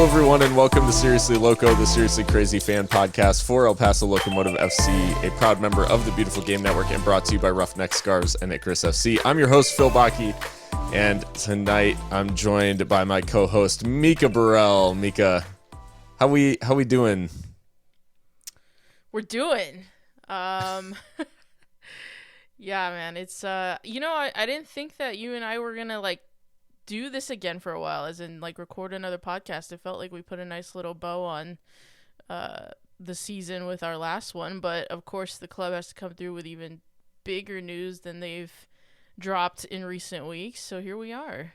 everyone, and welcome to Seriously Loco, the Seriously Crazy fan podcast for El Paso Locomotive FC, a proud member of the Beautiful Game Network, and brought to you by Roughneck Scarves and Icarus FC. I'm your host, Phil Bakke, and tonight I'm joined by my co-host, Mika Burrell. Mika, how we doing? We're doing. Yeah, man. It's I didn't think that you and I were gonna do this again for a while, as in record another podcast. It felt like we put a nice little bow on the season with our last one, but of course the club has to come through with even bigger news than they've dropped in recent weeks. So here we are.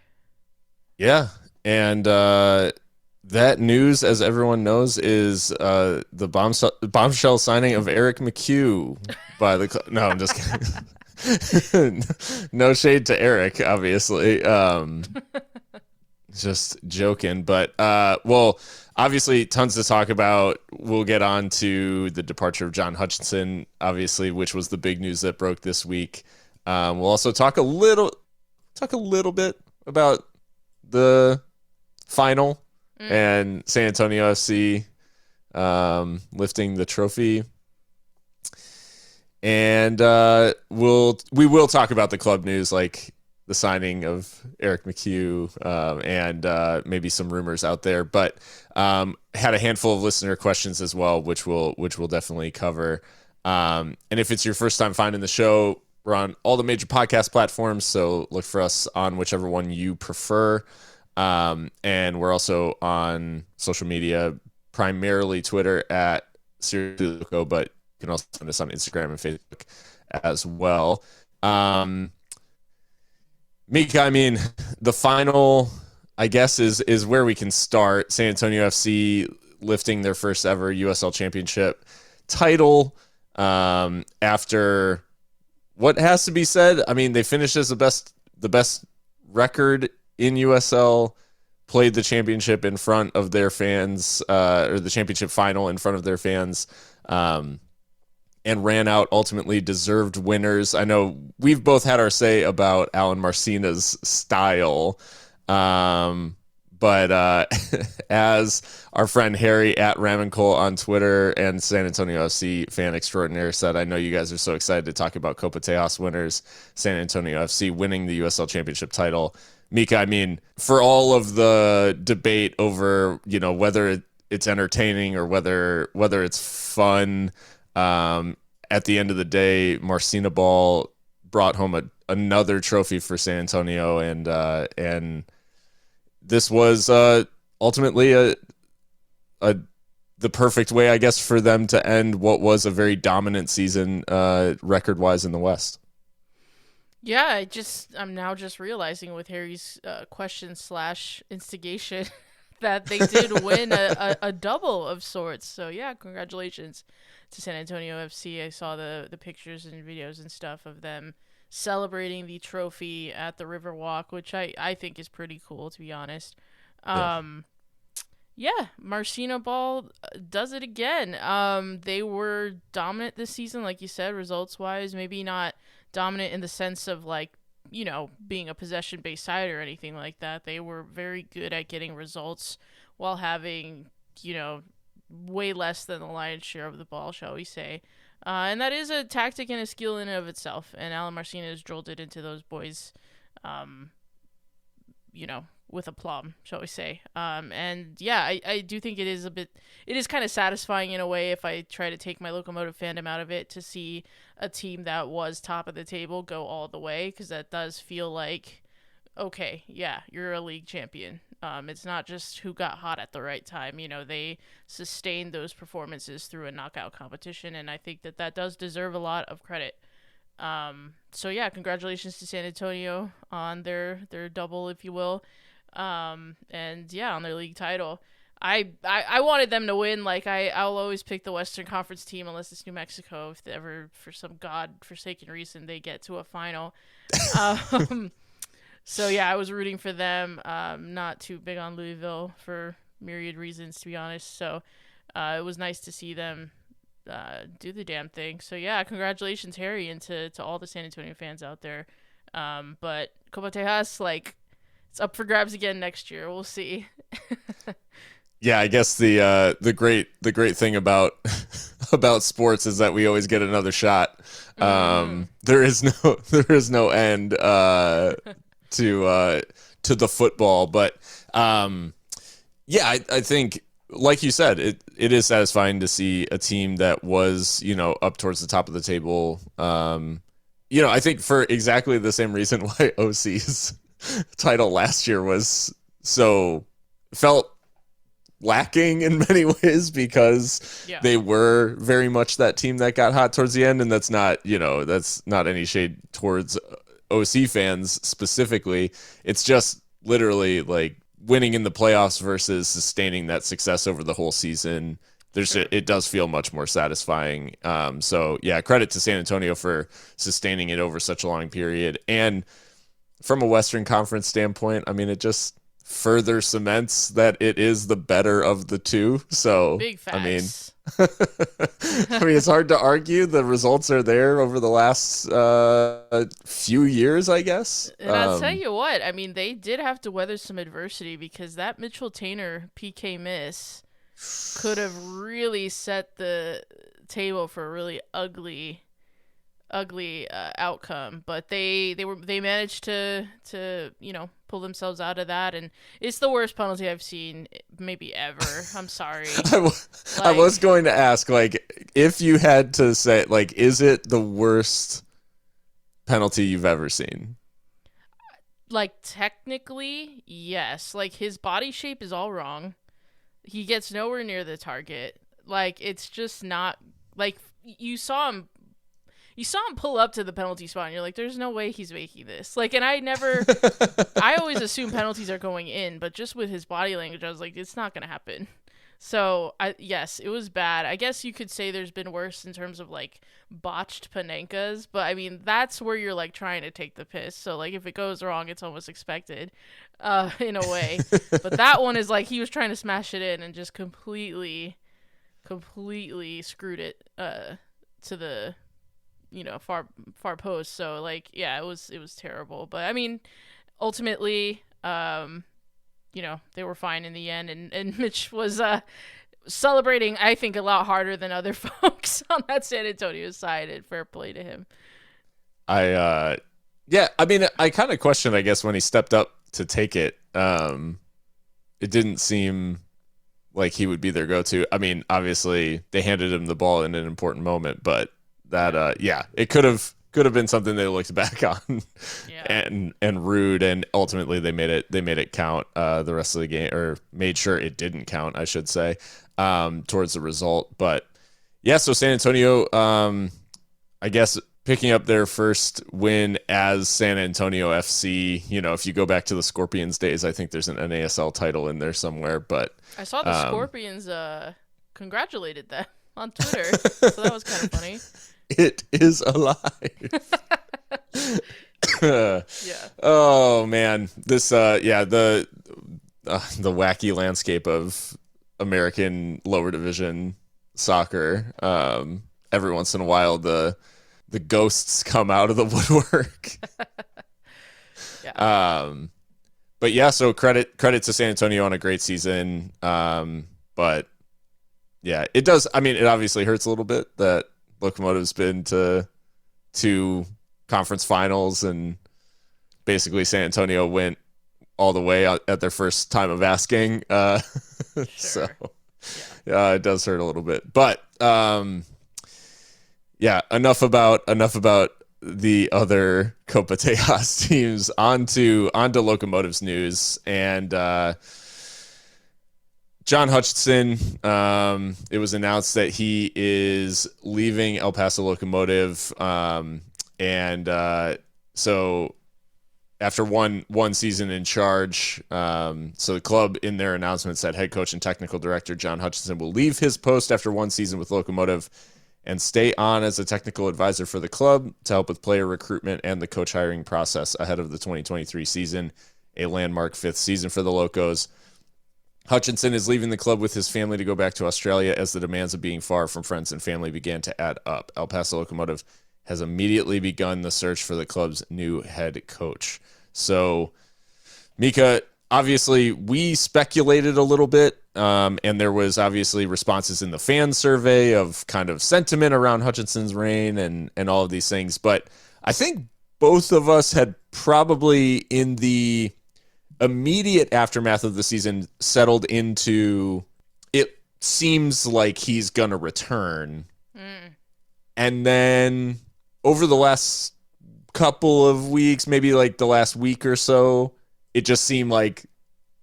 Yeah, and that news, as everyone knows, is the bombshell signing of Eric McCue by the club. No, I'm just kidding. No shade to Eric, obviously. Just joking. But, well, obviously, tons to talk about. We'll get on to the departure of John Hutchinson, obviously, which was the big news that broke this week. We'll also talk a little bit about the final and San Antonio FC lifting the trophy. And we will talk about the club news, like the signing of Eric McCue and maybe some rumors out there. But had a handful of listener questions as well, which we'll definitely cover. And if it's your first time finding the show, we're on all the major podcast platforms, so look for us on whichever one you prefer. And we're also on social media, primarily Twitter at Seriously Loco, but you can also find us on Instagram and Facebook as well. Mika, I mean, the final, I guess, is where we can start. San Antonio FC lifting their first ever USL Championship title after what has to be said. I mean, they finished as the best record in USL, played the championship in front of their fans, or the championship final in front of their fans, and ran out ultimately deserved winners. I know we've both had our say about Alan Marcina's style, but as our friend Harry at Ramancole on Twitter and San Antonio FC fan extraordinaire said, I know you guys are so excited to talk about Copa Tejas winners, San Antonio FC winning the USL Championship title. Mika, I mean, for all of the debate over, whether it's entertaining or whether it's fun, at the end of the day, Marcina Ball brought home another trophy for San Antonio, and this was ultimately the perfect way, I guess, for them to end what was a very dominant season record-wise in the West. Yeah, I'm now just realizing with Harry's question / instigation that they did win a double of sorts. So yeah, congratulations to San Antonio FC. I saw the pictures and videos and stuff of them celebrating the trophy at the Riverwalk, which I think is pretty cool, to be honest. Yeah, Marcina Ball does it again. They were dominant this season, like you said, results-wise. Maybe not dominant in the sense of being a possession-based side or anything like that. They were very good at getting results while having, way less than the lion's share of the ball, shall we say. And that is a tactic and a skill in and of itself. And Alan Marcina has drilled it into those boys, with aplomb, shall we say. And yeah, I do think it is kind of satisfying in a way, if I try to take my Locomotive fandom out of it, to see a team that was top of the table go all the way, because that does feel like, okay, yeah, you're a league champion. It's not just who got hot at the right time. They sustained those performances through a knockout competition, and I think that does deserve a lot of credit. So yeah, congratulations to San Antonio on their double, if you will. And yeah, on their league title. I wanted them to win. I'll always pick the Western Conference team unless it's New Mexico, if they ever, for some god-forsaken reason, they get to a final. So yeah, I was rooting for them. Not too big on Louisville for myriad reasons, to be honest. So it was nice to see them do the damn thing. So yeah, congratulations, Harry, and to all the San Antonio fans out there. But Copa Tejas, it's up for grabs again next year. We'll see. Yeah, I guess the great thing about about sports is that we always get another shot. There is no there is no end to the football, but yeah, I think like you said, it is satisfying to see a team that was up towards the top of the table. I think for exactly the same reason why OC's title last year was so felt lacking in many ways because Yeah. they were very much that team that got hot towards the end, and that's not any shade towards OC fans specifically. It's just literally like winning in the playoffs versus sustaining that success over the whole season. Sure. It does feel much more satisfying. So yeah, credit to San Antonio for sustaining it over such a long period. And from a Western Conference standpoint, I mean, it just further cements that it is the better of the two. So, Big I mean, facts. it's hard to argue. The results are there over the last few years, I guess. And I'll tell you what, I mean, they did have to weather some adversity because that Mitchell Tainer PK miss could have really set the table for a really ugly outcome, but they managed to pull themselves out of that, and it's the worst penalty I've seen maybe ever. I'm sorry. I was going to ask, like, if you had to say, like, is it the worst penalty you've ever seen? Like, technically, yes. Like, his body shape is all wrong. He gets nowhere near the target. Like, it's just not like you saw him pull up to the penalty spot and you're like, there's no way he's making this. Like, and I always assume penalties are going in, but just with his body language, I was like, it's not going to happen. So, yes, it was bad. I guess you could say there's been worse in terms of, like, botched Panenkas, but, I mean, that's where you're, like, trying to take the piss. So, like, if it goes wrong, it's almost expected, in a way. But that one is, like, he was trying to smash it in and just completely screwed it to the far post. So, like, yeah, it was terrible. But I mean, ultimately, they were fine in the end, and Mitch was celebrating, I think, a lot harder than other folks on that San Antonio side, and fair play to him. Yeah, I mean, I kind of questioned, I guess, when he stepped up to take it. It didn't seem like he would be their go-to. I mean, obviously they handed him the ball in an important moment, but that it could have been something they looked back on and rude, and ultimately they made it count the rest of the game, or made sure it didn't count, I should say, towards the result. But yeah, so San Antonio, I guess, picking up their first win as San Antonio FC. If you go back to the Scorpions days, I think there's an NASL title in there somewhere. But I saw the Scorpions congratulated them on Twitter, so that was kind of funny. It is alive. Yeah. Oh man, this the wacky landscape of American lower division soccer. Every once in a while, the ghosts come out of the woodwork. Yeah. But yeah, so credit to San Antonio on a great season. But yeah, it does. I mean, it obviously hurts a little bit that Locomotive's been to 2 conference finals, and basically San Antonio went all the way at their first time of asking. Sure. So yeah, it does hurt a little bit. But yeah, enough about the other Copa Tejas teams. On to Locomotive's news. And John Hutchinson, it was announced that he is leaving El Paso Locomotive. So after one season in charge, so the club in their announcement said head coach and technical director John Hutchinson will leave his post after one season with Locomotive and stay on as a technical advisor for the club to help with player recruitment and the coach hiring process ahead of the 2023 season, a landmark 5th season for the Locos. Hutchinson is leaving the club with his family to go back to Australia as the demands of being far from friends and family began to add up. El Paso Locomotive has immediately begun the search for the club's new head coach. So, Mika, obviously we speculated a little bit, and there was obviously responses in the fan survey of kind of sentiment around Hutchinson's reign and all of these things. But I think both of us had probably in the immediate aftermath of the season settled into it seems like he's gonna return. And then over the last couple of weeks, maybe like the last week or so, it just seemed like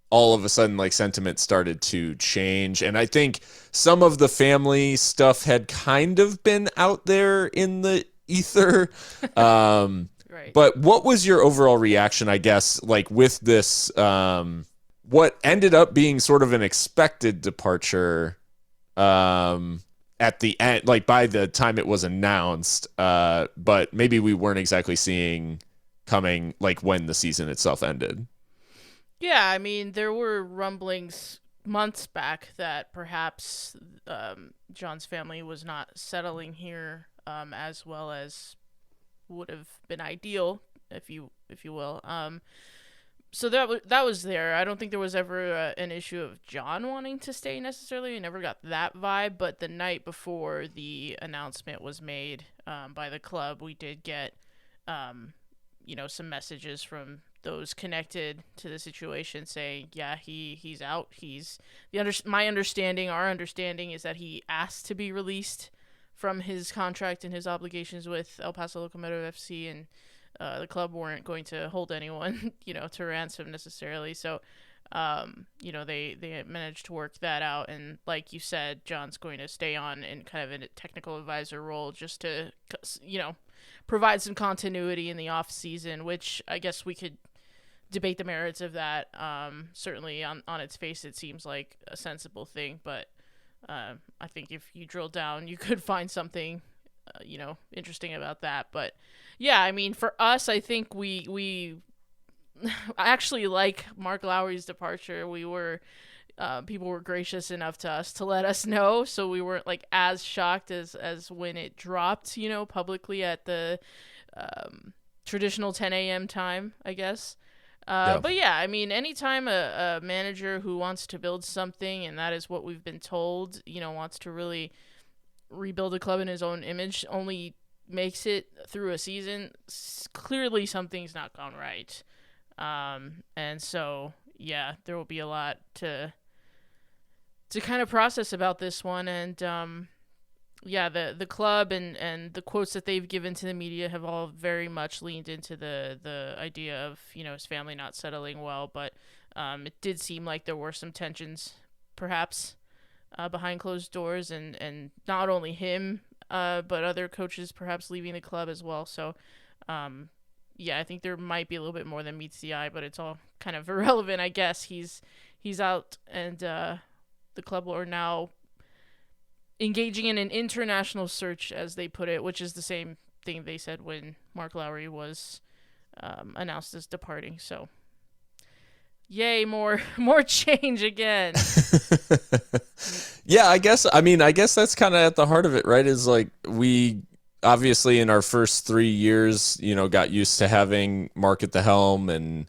all of a sudden like sentiment started to change. And I think some of the family stuff had kind of been out there in the ether. Right. But what was your overall reaction, I guess, like with this, what ended up being sort of an expected departure, at the end, like by the time it was announced, but maybe we weren't exactly seeing coming like when the season itself ended. Yeah, I mean, there were rumblings months back that perhaps John's family was not settling here as well as would have been ideal, if you will. So that was there. I don't think there was ever an issue of John wanting to stay necessarily. I never got that vibe. But the night before the announcement was made by the club, we did get, some messages from those connected to the situation saying, yeah, he's out. Our understanding is that he asked to be released from his contract and his obligations with El Paso Locomotive FC, and the club weren't going to hold anyone, to ransom necessarily. So, they managed to work that out. And like you said, John's going to stay on in kind of a technical advisor role just to, provide some continuity in the off season, which I guess we could debate the merits of that. Certainly on its face, it seems like a sensible thing, but I think if you drill down, you could find something, interesting about that. But yeah, I mean, for us, I think we actually like Mark Lowry's departure. We were people were gracious enough to us to let us know, so we weren't like as shocked as when it dropped, publicly at the traditional 10 a.m. time, I guess. Yeah. But yeah, I mean, anytime a manager who wants to build something, and that is what we've been told, wants to really rebuild a club in his own image, only makes it through a season, clearly something's not gone right. And so, yeah, there will be a lot to kind of process about this one. And, yeah, the club and the quotes that they've given to the media have all very much leaned into the idea of, his family not settling well. But it did seem like there were some tensions, perhaps, behind closed doors, and not only him, but other coaches perhaps leaving the club as well. So, yeah, I think there might be a little bit more than meets the eye, but it's all kind of irrelevant, I guess. He's out, and the club are now engaging in an international search, as they put it, which is the same thing they said when Mark Lowry was announced as departing. So, yay, more change again. Yeah, I guess that's kind of at the heart of it, right? Is like we obviously in our first 3 years, got used to having Mark at the helm, and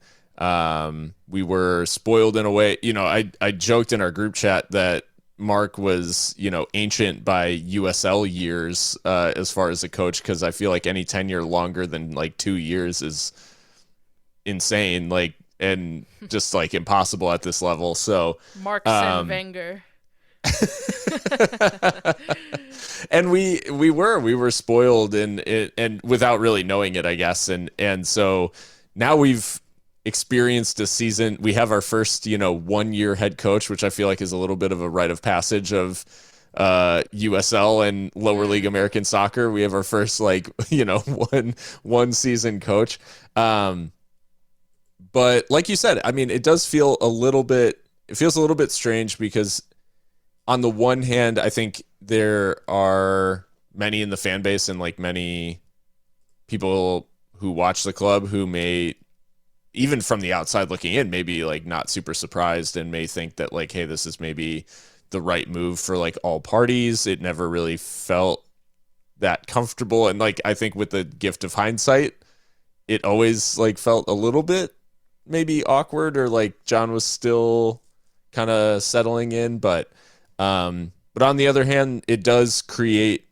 we were spoiled in a way. I joked in our group chat that Mark was, ancient by USL years as far as a coach, because I feel like any tenure longer than like 2 years is insane, like, and just like impossible at this level. So Markson Wenger. And we were spoiled and without really knowing it, I guess. And so now we've experienced a season. We have our first, 1 year head coach, which I feel like is a little bit of a rite of passage of USL and lower league American soccer. We have our first one season coach. But like you said, I mean, it feels a little bit strange because on the one hand, I think there are many in the fan base and like many people who watch the club who may, even from the outside looking in, maybe like not super surprised and may think that like, hey, this is maybe the right move for like all parties. It never really felt that comfortable. And like, I think with the gift of hindsight, it always like felt a little bit maybe awkward, or like John was still kind of settling in, but on the other hand, it does create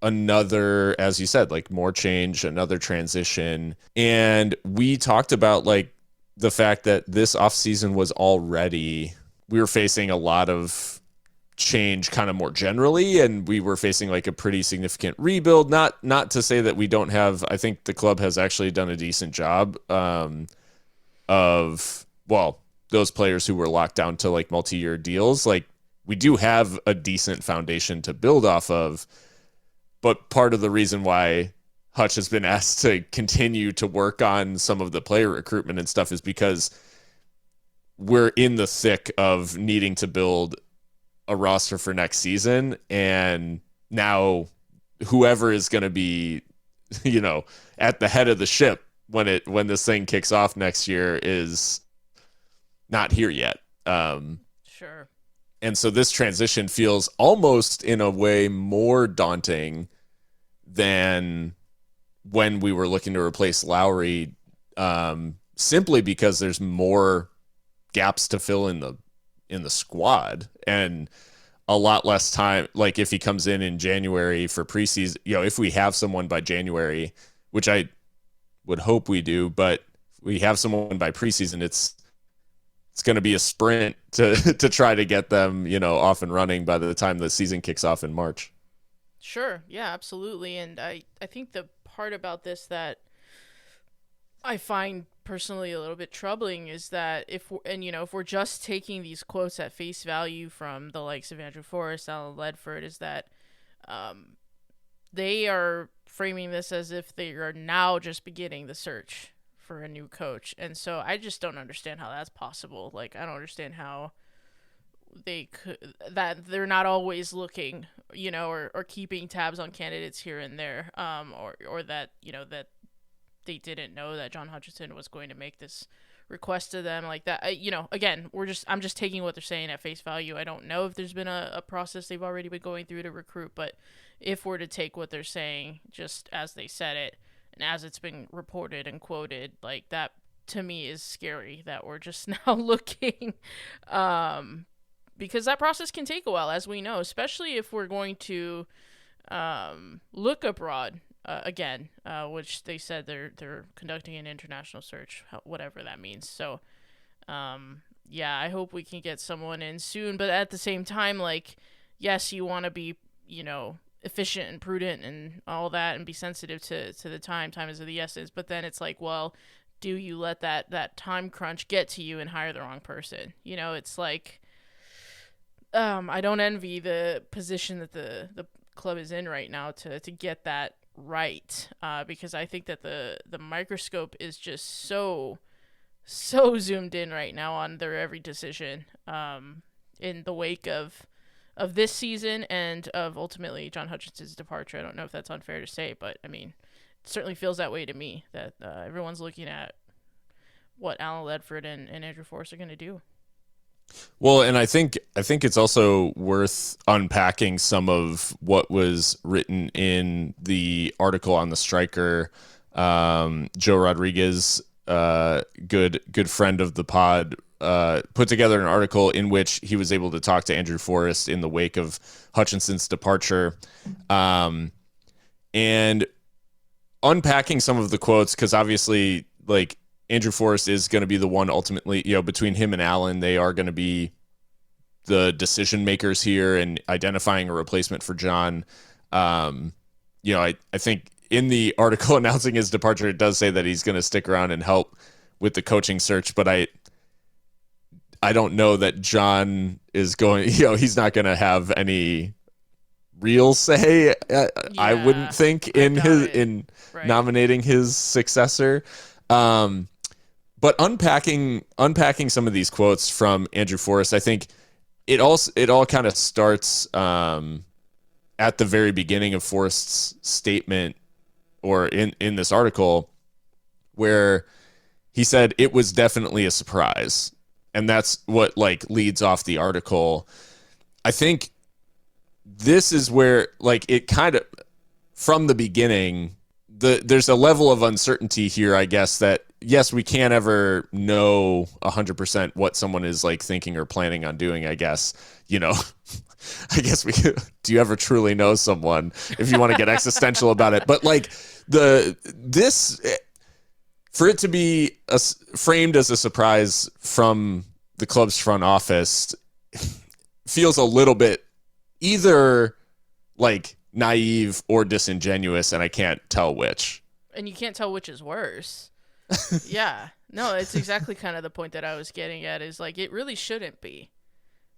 another, as you said, like more change, another transition. And we talked about like the fact that this offseason was already, we were facing a lot of change kind of more generally, and we were facing like a pretty significant rebuild. Not to say that we don't have, I think the club has actually done a decent job of, well, those players who were locked down to like multi-year deals. Like we do have a decent foundation to build off of, but part of the reason why Hutch has been asked to continue to work on some of the player recruitment and stuff is because we're in the thick of needing to build a roster for next season. And now whoever is going to be, at the head of the ship when this thing kicks off next year is not here yet. Sure. And so this transition feels almost in a way more daunting than when we were looking to replace Lowry, simply because there's more gaps to fill in the squad and a lot less time. Like if he comes in January for preseason, if we have someone by January, which I would hope we do, but if we have someone by preseason, it's going to be a sprint to try to get them, off and running by the time the season kicks off in March. Sure. Yeah, absolutely. And I think the part about this that I find personally a little bit troubling is that if we're just taking these quotes at face value from the likes of Andrew Forrest, Alan Ledford, is that they are framing this as if they are now just beginning the search for a new coach. And so I just don't understand how that's possible. Like, I don't understand how that they're not always looking, or keeping tabs on candidates here and there, or that, that they didn't know that John Hutchinson was going to make this request to them like that. Again, I'm just taking what they're saying at face value. I don't know if there's been a process they've already been going through to recruit, but if we're to take what they're saying just as they said it, and as it's been reported and quoted, like that to me is scary that we're just now looking, because that process can take a while, as we know, especially if we're going to look abroad again, which they said they're conducting an international search, whatever that means. So, I hope we can get someone in soon. But at the same time, like, yes, you want to be, efficient and prudent and all that, and be sensitive to the time. Time is of the essence. But then it's like, well, do you let that time crunch get to you and hire the wrong person? It's like, I don't envy the position that the club is in right now to get that right, because I think that the microscope is just so zoomed in right now on their every decision, in the wake of this season and of ultimately John Hutchinson's departure. I don't know if that's unfair to say, but I mean, it certainly feels that way to me, that everyone's looking at what Alan Ledford and Andrew Forrest are going to do. Well, and I think it's also worth unpacking some of what was written in the article on the striker. Joe Rodriguez, good friend of the pod, put together an article in which he was able to talk to Andrew Forrest in the wake of Hutchinson's departure, and unpacking some of the quotes, because obviously, like, Andrew Forrest is going to be the one ultimately, between him and Allen, they are going to be the decision makers here and identifying a replacement for John. I think in the article announcing his departure, it does say that he's going to stick around and help with the coaching search, but I don't know that John is going, he's not going to have any real say, I wouldn't think, in nominating his successor. But unpacking some of these quotes from Andrew Forrest, I think it all kind of starts at the very beginning of Forrest's statement, or in this article, where he said it was definitely a surprise, and that's what like leads off the article. I think this is where, like, it kind of, from the beginning, there's a level of uncertainty here, I guess, that yes, we can't ever know 100% what someone is like thinking or planning on doing, I guess. I guess do you ever truly know someone if you want to get existential about it? But like this, for it to be framed as a surprise from the club's front office feels a little bit either like naive or disingenuous, and I can't tell which. And you can't tell which is worse. Yeah. No, it's exactly kind of the point that I was getting at, is like, it really shouldn't be.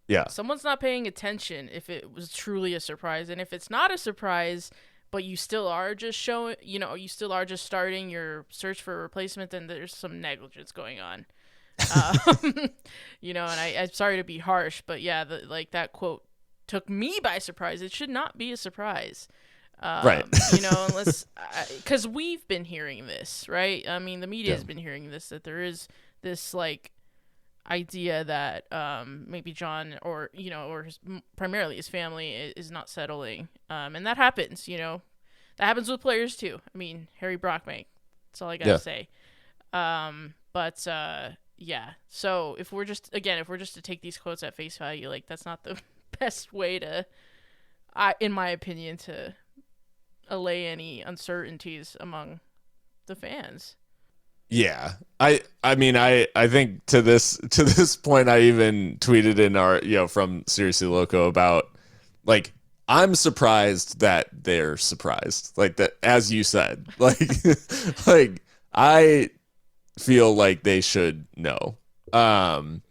Yeah. Someone's not paying attention if it was truly a surprise. And if it's not a surprise, but you still are just you still are just starting your search for a replacement, then there's some negligence going on. And I'm sorry to be harsh, but yeah, that quote took me by surprise. It should not be a surprise. Right. Unless, because we've been hearing this, right? I mean, the media has been hearing this, that there is this like idea that maybe John or primarily his family is not settling. And that happens, that happens with players too. I mean, Harry Brockbank, that's all I got to say. Yeah. So if we're just to take these quotes at face value, like, that's not the best way to, in my opinion, to allay any uncertainties among the fans. Yeah. I mean, I think to this point, I even tweeted in our, from Seriously Loco about, like, I'm surprised that they're surprised. Like, that, as you said, like, like, I feel like they should know. And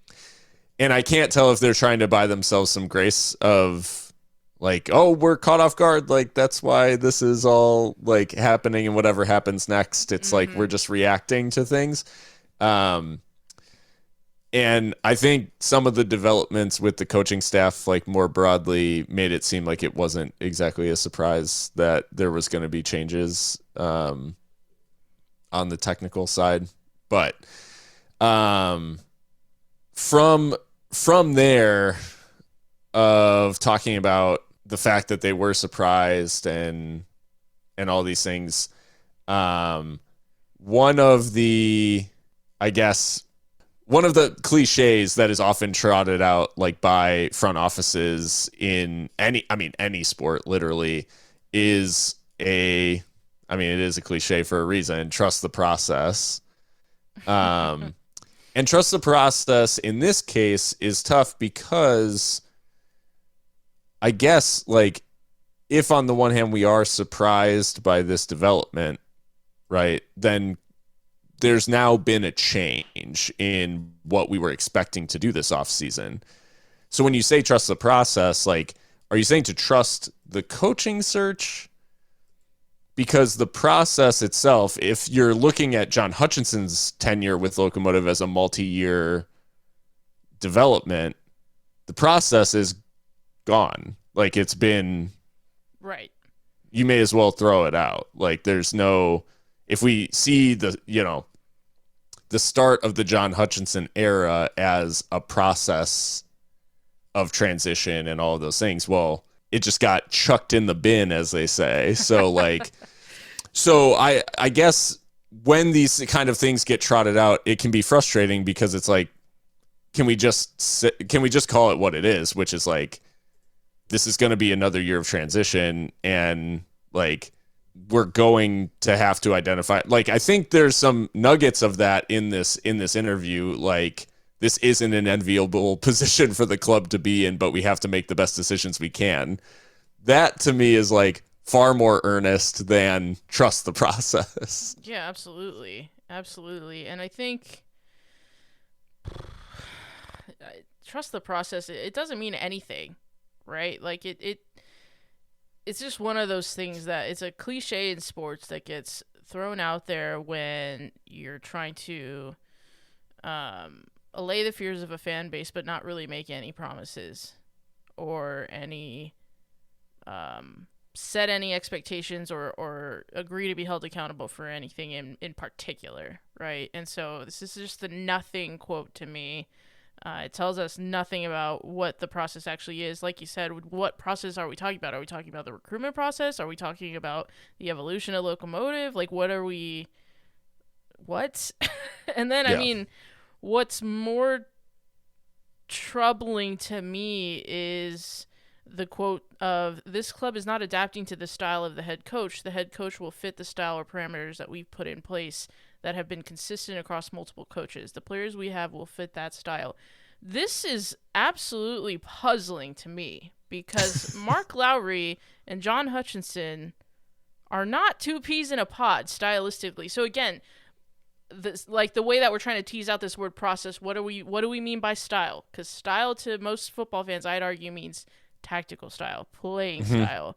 I can't tell if they're trying to buy themselves some grace of, like, oh, we're caught off guard, like, that's why this is all like happening, and whatever happens next, it's like we're just reacting to things. And I think some of the developments with the coaching staff, like, more broadly, made it seem like it wasn't exactly a surprise that there was going to be changes on the technical side. But from there, of talking about the fact that they were surprised and all these things, one of the cliches that is often trotted out, like, by front offices in any sport, literally, is it is a cliche for a reason: trust the process. And trust the process in this case is tough because, I guess, like, if on the one hand we are surprised by this development, right, then there's now been a change in what we were expecting to do this offseason. So when you say trust the process, like, are you saying to trust the coaching search? Because the process itself, if you're looking at John Hutchinson's tenure with Locomotive as a multi-year development, the process is gone. Like, it's been, right. You may as well throw it out. Like, there's no, if we see the start of the John Hutchinson era as a process of transition and all of those things, well, it just got chucked in the bin, as they say. So, like, so I guess when these kind of things get trotted out, it can be frustrating because it's like, can we just call it what it is, which is like, this is going to be another year of transition, and, like, we're going to have to identify, like, I think there's some nuggets of that in this interview. Like, this isn't an enviable position for the club to be in, but we have to make the best decisions we can. That, to me, is like far more earnest than trust the process. Yeah, absolutely. Absolutely. And I think trust the process, it doesn't mean anything, right? Like, it's just one of those things that it's a cliche in sports that gets thrown out there when you're trying to allay the fears of a fan base, but not really make any promises or any set any expectations or agree to be held accountable for anything in particular, right? And so this is just the nothing quote to me. It tells us nothing about what the process actually is. Like you said, what process are we talking about? Are we talking about the recruitment process? Are we talking about the evolution of Locomotive? Like, what are we... What? And then, I Yeah. mean, what's more troubling to me is the quote of, "This club is not adapting to the style of the head coach. The head coach will fit the style or parameters that we've put in place that have been consistent across multiple coaches. The players we have will fit that style." This is absolutely puzzling to me because Mark Lowry and John Hutchinson are not two peas in a pod stylistically. So again, this, like the way that we're trying to tease out this word process, what do we mean by style? Because style to most football fans, I'd argue, means tactical style, playing style.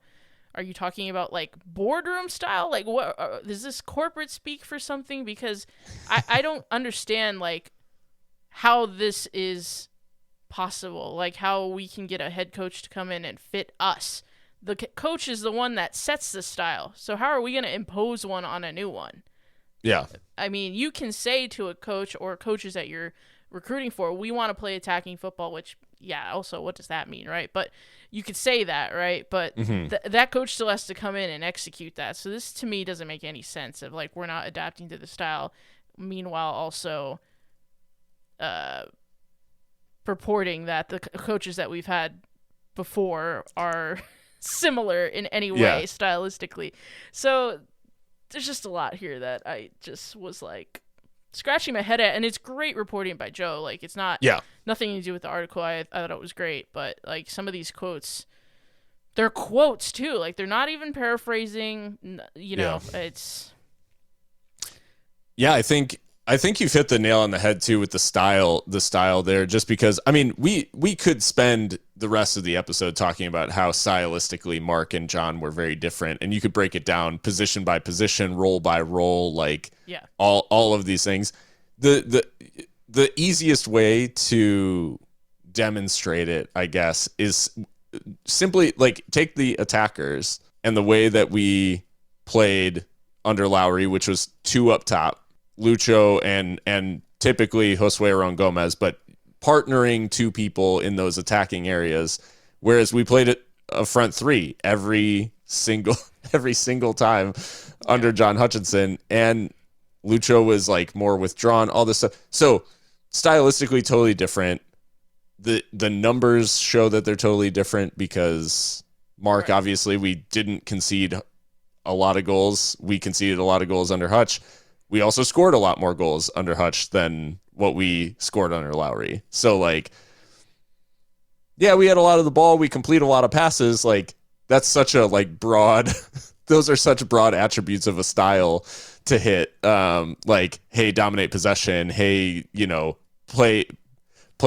Are you talking about like boardroom style? Like what is this corporate speak for something? Because I don't understand like how this is possible. Like how we can get a head coach to come in and fit us. The coach is the one that sets the style. So how are we going to impose one on a new one? Yeah. I mean, you can say to a coach or coaches that you're recruiting for, we want to play attacking football, which, yeah, also, what does that mean, right? But you could say that, right? But that coach still has to come in and execute that. So this, to me, doesn't make any sense of, like, we're not adapting to the style. Meanwhile, also purporting that the coaches that we've had before are similar in any way stylistically. So there's just a lot here that I just was like scratching my head at, and it's great reporting by Joe. Like it's not nothing to do with the article. I thought it was great, but like some of these quotes, they're quotes too. Like they're not even paraphrasing. You know, it's. Yeah, I think you've hit the nail on the head too with the style there. Just because I mean, we could spend the rest of the episode talking about how stylistically Mark and John were very different, and you could break it down position by position, role by role, like all of these things. The easiest way to demonstrate it, I guess, is simply like take the attackers and the way that we played under Lowry, which was two up top, Lucho and typically Josue Aron Gomez, but partnering two people in those attacking areas, whereas we played it a front three every single time under John Hutchinson, and Lucho was like more withdrawn, all this stuff. So stylistically totally different. The numbers show that they're totally different because Mark, obviously we didn't concede a lot of goals. We conceded a lot of goals under Hutch. We also scored a lot more goals under Hutch than what we scored under Lowry. So like, yeah, we had a lot of the ball. We complete a lot of passes. Like that's such a like broad, those are such broad attributes of a style to hit. Like, hey, dominate possession. Hey, you know, play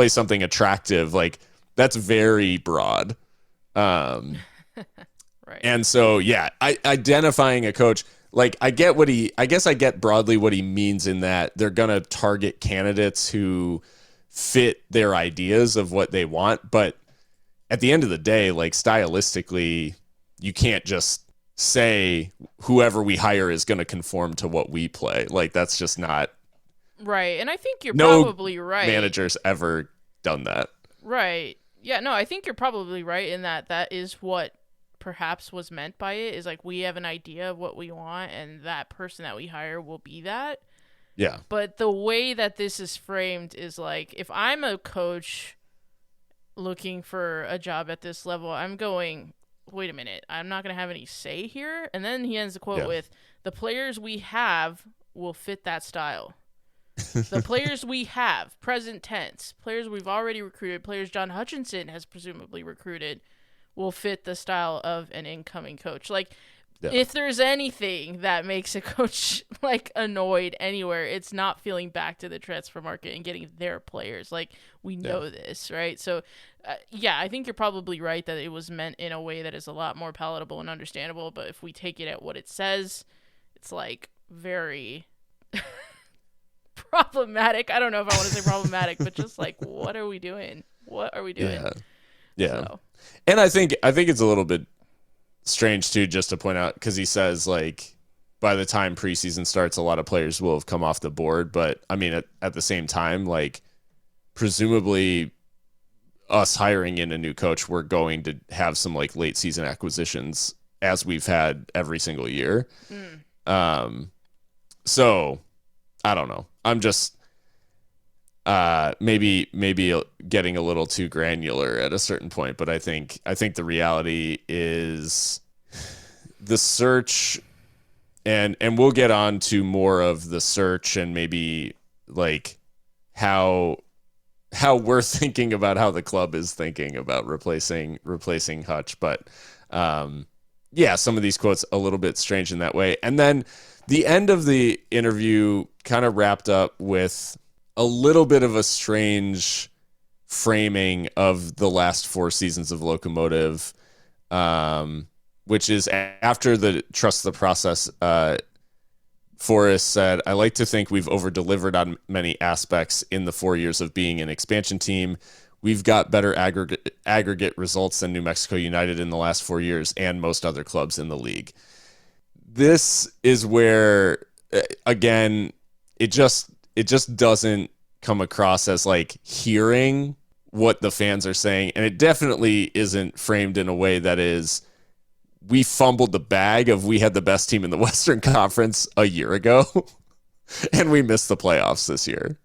something attractive. Like that's very broad. Right. And so, yeah, identifying a coach, like I get broadly what he means in that they're going to target candidates who fit their ideas of what they want. But at the end of the day, like stylistically, you can't just say whoever we hire is going to conform to what we play. Like that's just not right. And I think you're probably right. Managers ever done that. Right. Yeah, no, I think you're probably right in that is what perhaps was meant by it, is like we have an idea of what we want and that person that we hire will be that. Yeah. But the way that this is framed is like, if I'm a coach looking for a job at this level, I'm going, wait a minute, I'm not going to have any say here. And then he ends the quote with, the players we have will fit that style. The players we have, present tense, players we've already recruited, players John Hutchinson has presumably recruited, will fit the style of an incoming coach. Like, if there's anything that makes a coach like annoyed anywhere, it's not feeling back to the transfer market and getting their players. Like, we know this, right? So, I think you're probably right that it was meant in a way that is a lot more palatable and understandable. But if we take it at what it says, it's like very problematic. I don't know if I want to say problematic, but just like, what are we doing? What are we doing? Yeah. So. And I think it's a little bit strange too, just to point out, because he says like by the time preseason starts, a lot of players will have come off the board. But I mean, at the same time, like presumably us hiring in a new coach, we're going to have some like late season acquisitions as we've had every single year. So I don't know. I'm just maybe getting a little too granular at a certain point, but I think the reality is the search, and we'll get on to more of the search and maybe like how we're thinking about how the club is thinking about replacing Hutch. But some of these quotes a little bit strange in that way. And then the end of the interview kind of wrapped up with a little bit of a strange framing of the last 4 seasons of Locomotive, which is after the trust the process. Forrest said, "I like to think we've over-delivered on many aspects in the 4 years of being an expansion team. We've got better aggregate results than New Mexico United in the last 4 years and most other clubs in the league." This is where, again, it just doesn't come across as like hearing what the fans are saying. And it definitely isn't framed in a way that is, we fumbled the bag of we had the best team in the Western Conference a year ago and we missed the playoffs this year.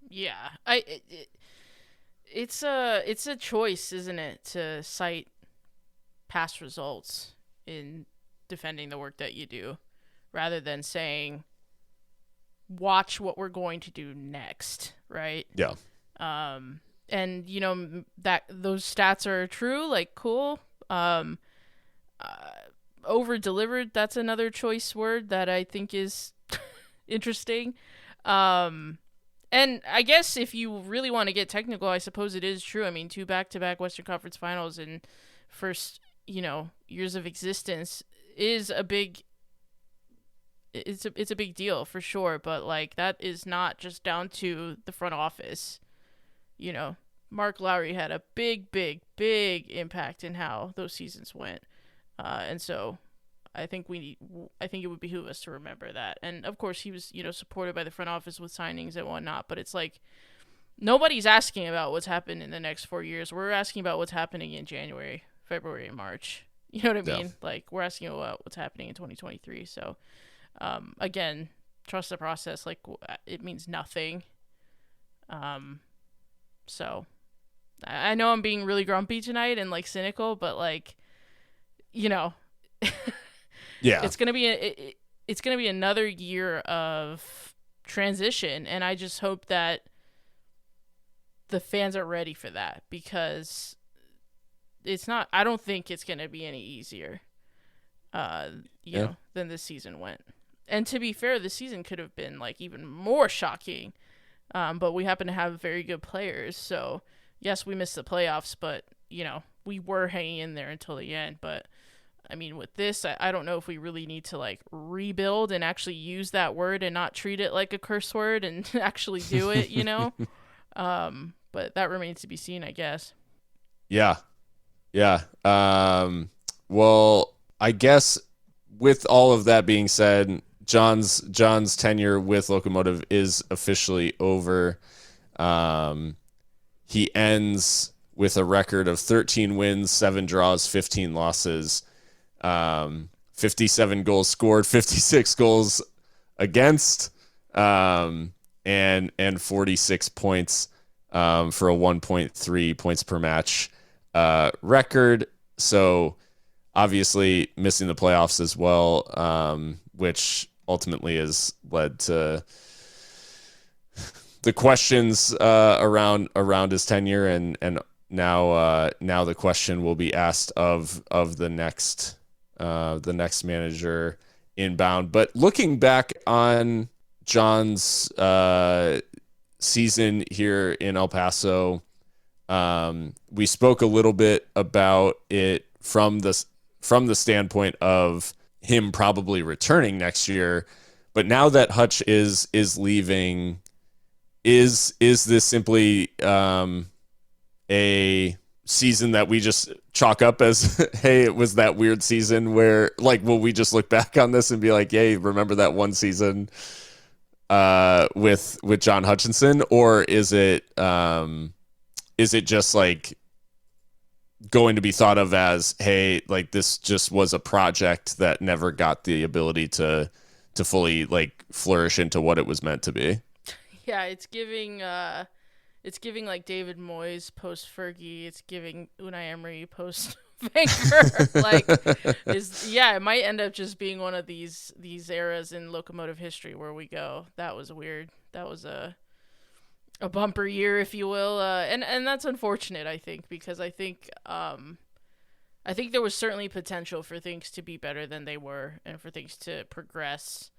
Yeah. It's a choice, isn't it, to cite past results in defending the work that you do rather than saying, watch what we're going to do next, right? Yeah. And that those stats are true, like cool. Over delivered, that's another choice word that I think is interesting. And I guess if you really want to get technical, I suppose it is true. I mean, 2 back-to-back Western Conference finals in first, years of existence is a big it's a big deal for sure, but like that is not just down to the front office. Mark Lowry had a big impact in how those seasons went. And so I think it would behoove us to remember that. And of course he was, supported by the front office with signings and whatnot, but it's like nobody's asking about what's happened in the next 4 years. We're asking about what's happening in January, February, and March. You know what I mean? Like we're asking about what's happening in 2023. So, again, trust the process. Like it means nothing. So I know I'm being really grumpy tonight and like cynical, but like, yeah, it's gonna be another year of transition, and I just hope that the fans are ready for that, because I don't think it's gonna be any easier, than this season went. And to be fair, this season could have been like even more shocking, but we happen to have very good players. So yes, we missed the playoffs, but we were hanging in there until the end. But I mean, with this, I don't know if we really need to like rebuild and actually use that word and not treat it like a curse word and actually do it, but that remains to be seen, I guess. Yeah. Well, I guess with all of that being said, John's tenure with Locomotive is officially over. He ends with a record of 13 wins, 7 draws, 15 losses, 57 goals scored, 56 goals against, and 46 points for a 1.3 points per match record. So obviously missing the playoffs as well, which ultimately has led to the questions around his tenure, and now the question will be asked of the next manager inbound. But looking back on John's season here in El Paso, we spoke a little bit about it from the standpoint of him probably returning next year. But now that Hutch is leaving, is this simply a season that we just chalk up as, hey, it was that weird season where, like, will we just look back on this and be like, yay, remember that one season? with John Hutchinson, or is it just like going to be thought of as, hey, like this just was a project that never got the ability to fully like flourish into what it was meant to be? Yeah, it's giving like David Moyes post Fergie. It's giving Unai Emery post Wenger. Like, it might end up just being one of these eras in Locomotive history where we go, that was weird. That was a bumper year, if you will, and that's unfortunate. I think because I think there was certainly potential for things to be better than they were and for things to progress.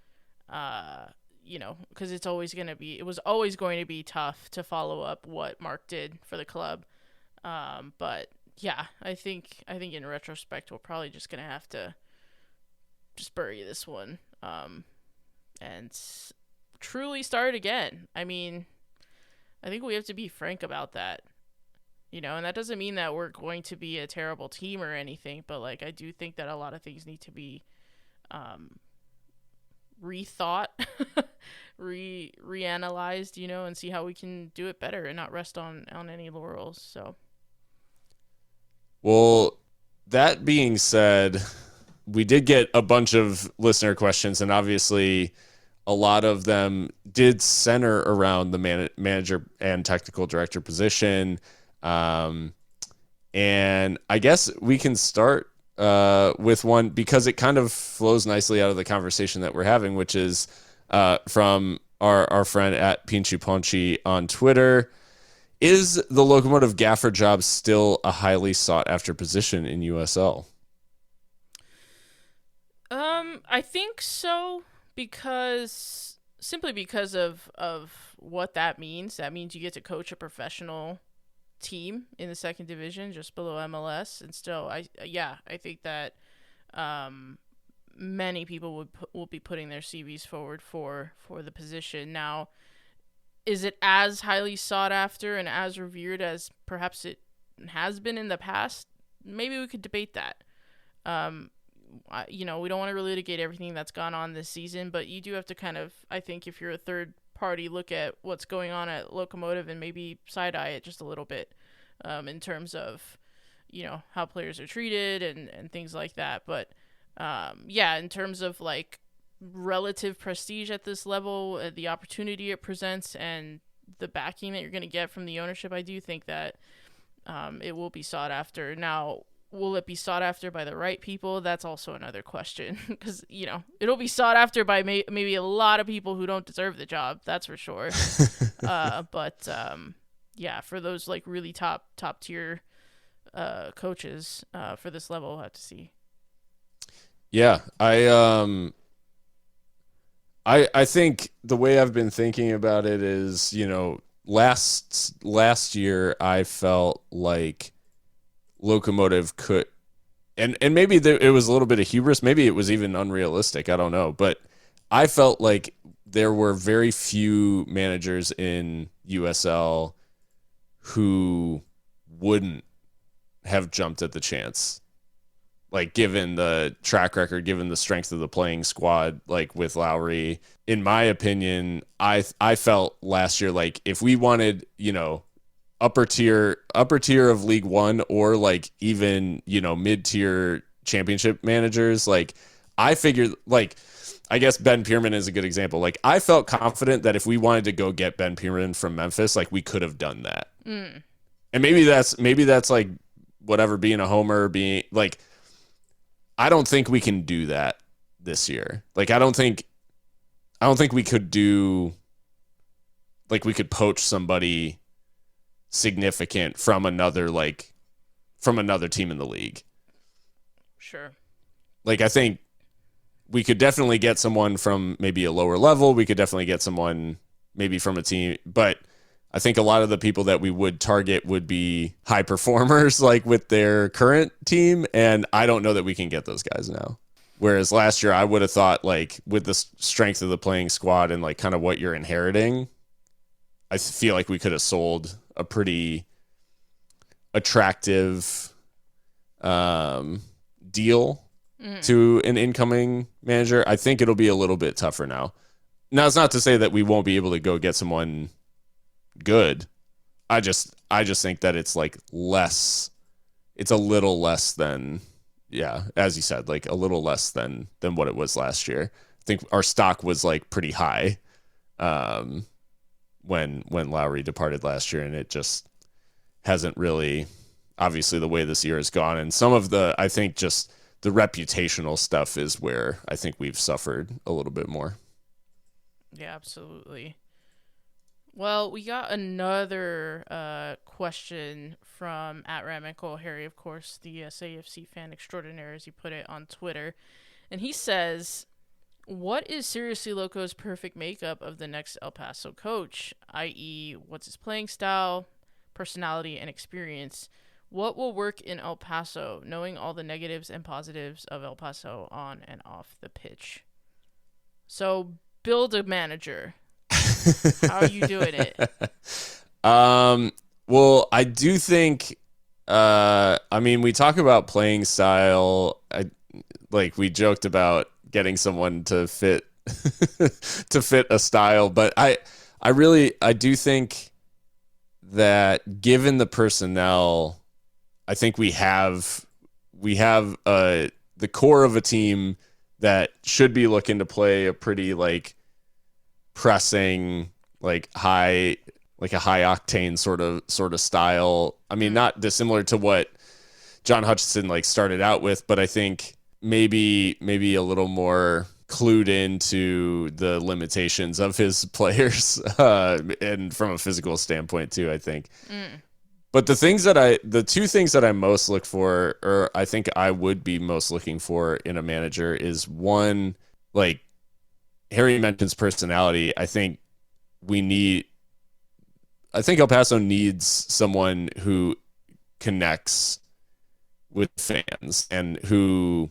Because it was always going to be tough to follow up what Mark did for the club. But yeah, I think in retrospect we're probably just gonna have to just bury this one, and truly start again. I mean, I think we have to be frank about that. And that doesn't mean that we're going to be a terrible team or anything, but like I do think that a lot of things need to be rethought, reanalyzed, and see how we can do it better and not rest on any laurels. So, well, that being said, we did get a bunch of listener questions, and obviously a lot of them did center around the manager and technical director position. And I guess we can start with one because it kind of flows nicely out of the conversation that we're having, which is from our friend at Pinchu Ponchi on Twitter. Is the Locomotive gaffer job still a highly sought after position in USL? I think so, simply because of what that means. That means you get to coach a professional team in the second division, just below MLS, and still, I think that many people will be putting their CVs forward for the position. Now, is it as highly sought after and as revered as perhaps it has been in the past? Maybe we could debate that. We don't want to relitigate everything that's gone on this season, but you do have to kind of, I think, if you're a third party, look at what's going on at Locomotive and maybe side-eye it just a little bit in terms of, how players are treated and things like that. But, in terms of, like, relative prestige at this level, the opportunity it presents, and the backing that you're going to get from the ownership, I do think that it will be sought after. Now, will it be sought after by the right people? That's also another question, because it'll be sought after by maybe a lot of people who don't deserve the job. That's for sure. But for those like really top tier coaches for this level, we'll have to see. Yeah, I think the way I've been thinking about it is, last year I felt like Locomotive could, and maybe it was a little bit of hubris, maybe it was even unrealistic, I don't know, but I felt like there were very few managers in USL who wouldn't have jumped at the chance, like given the track record, given the strength of the playing squad, like with Lowry. In my opinion, I felt last year like if we wanted, upper tier of League One, or like even, mid-tier championship managers, like I figured, like, I guess Ben Pierman is a good example. Like I felt confident that if we wanted to go get Ben Pierman from Memphis, like we could have done that. And maybe that's like whatever, being a homer, being like, I don't think we can do that this year. Like I don't think we could do, like, we could poach somebody significant from another team in the league. Sure. Like I think we could definitely get someone from maybe a lower level. We could definitely get someone maybe from a team, but I think a lot of the people that we would target would be high performers, like with their current team. And I don't know that we can get those guys now. Whereas last year I would have thought, like, with the strength of the playing squad and like kind of what you're inheriting, I feel like we could have sold a pretty attractive deal to an incoming manager. I think it'll be a little bit tougher now. Now it's not to say that we won't be able to go get someone good. I just think that it's like less. It's a little less than, yeah, as you said, like a little less than what it was last year. I think our stock was like pretty high when Lowry departed last year, and it just hasn't really, obviously the way this year has gone, and some of the, I think just the reputational stuff is where I think we've suffered a little bit more. Yeah, absolutely. Well, we got another question from at Ramical Harry, of course, the SAFC fan extraordinaire, as he put it on Twitter. And he says, what is seriously Loco's perfect makeup of the next El Paso coach? I.e., what's his playing style, personality, and experience? What will work in El Paso, knowing all the negatives and positives of El Paso on and off the pitch? So, build a manager. How are you doing it? Well, I do think, I mean, we talk about playing style. Like we joked about getting someone to fit, to fit a style, but I do think that given the personnel, I think we have the core of a team that should be looking to play a pretty like pressing, like a high octane sort of style. I mean, not dissimilar to what John Hutchinson like started out with, but I think maybe a little more clued into the limitations of his players, and from a physical standpoint too, I think. But the two things that I most look for, or I think I would be most looking for in a manager, is one, like Harry mentions personality. I think El Paso needs someone who connects with fans and who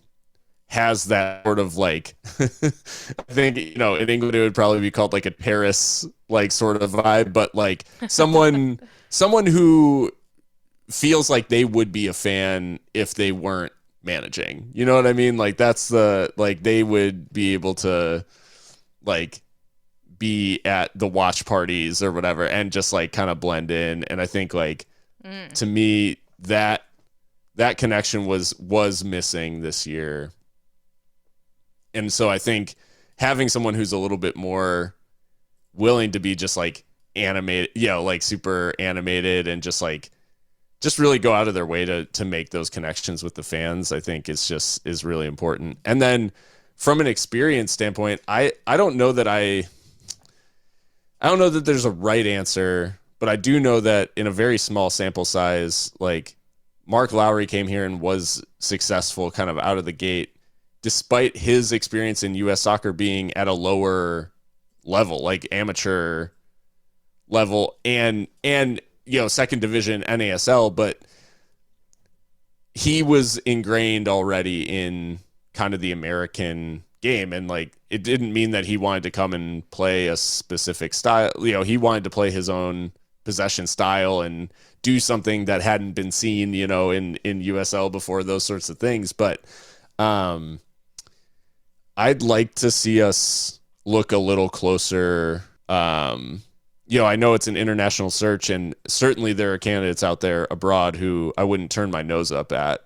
has that sort of like, I think, in England it would probably be called like a Paris like sort of vibe, but like someone who feels like they would be a fan if they weren't managing. You know what I mean? Like that's like they would be able to like be at the watch parties or whatever and just like kind of blend in. And I think like to me that connection was missing this year. And so I think having someone who's a little bit more willing to be just like animated, like super animated and just really go out of their way to make those connections with the fans, I think is really important. And then from an experience standpoint, I don't know that there's a right answer, but I do know that in a very small sample size, like Mark Lowry came here and was successful kind of out of the gate, despite his experience in U.S. soccer being at a lower level, like amateur level and second division NASL, but he was ingrained already in kind of the American game. And like, it didn't mean that he wanted to come and play a specific style. He wanted to play his own possession style and do something that hadn't been seen, in USL before, those sorts of things. But I'd like to see us look a little closer. I know it's an international search, and certainly there are candidates out there abroad who I wouldn't turn my nose up at,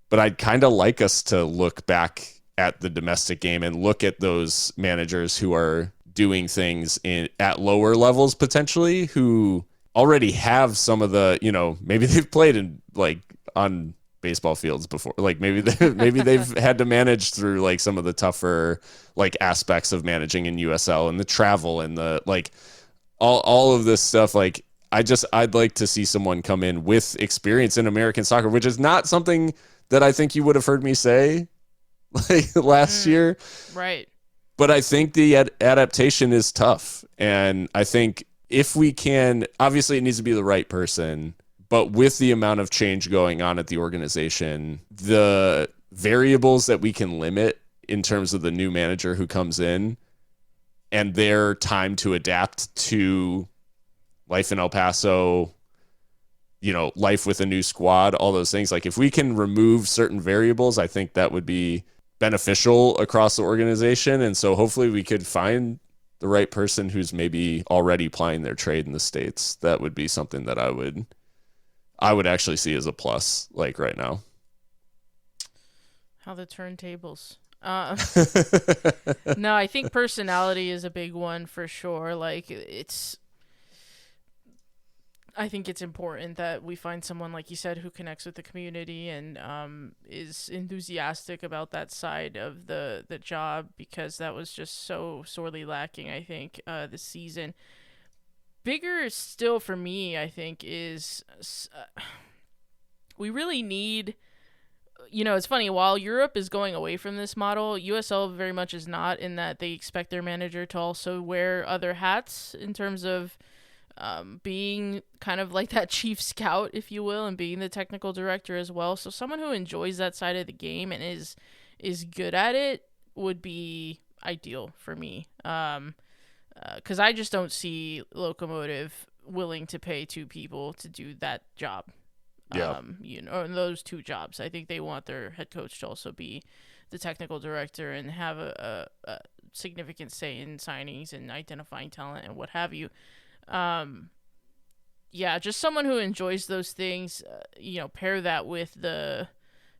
but I'd kind of like us to look back at the domestic game and look at those managers who are doing things at lower levels, potentially, who already have some of the, maybe they've played in like on baseball fields before, like maybe they've had to manage through like some of the tougher like aspects of managing in USL and the travel and the like all of this stuff. Like I'd like to see someone come in with experience in American soccer, which is not something that I think you would have heard me say like last year. Right. But I think the adaptation is tough. And I think if we can, obviously it needs to be the right person, but with the amount of change going on at the organization, the variables that we can limit in terms of the new manager who comes in and their time to adapt to life in El Paso, life with a new squad, all those things. Like if we can remove certain variables, I think that would be beneficial across the organization. And so hopefully we could find the right person who's maybe already plying their trade in the States, that would be something that I would actually see as a plus, like right now. How the turntables. No, I think personality is a big one for sure. Like I think it's important that we find someone, like you said, who connects with the community and is enthusiastic about that side of the job, because that was just so sorely lacking, I think, this season. Bigger still for me, I think, is we really need. It's funny, while Europe is going away from this model, USL very much is not, in that they expect their manager to also wear other hats in terms of being kind of like that chief scout, if you will, and being the technical director as well. So someone who enjoys that side of the game and is good at it would be ideal for me. Because I just don't see Locomotive willing to pay two people to do that job. Yeah. Those two jobs. I think they want their head coach to also be the technical director and have a significant say in signings and identifying talent and what have you. Just someone who enjoys those things, pair that with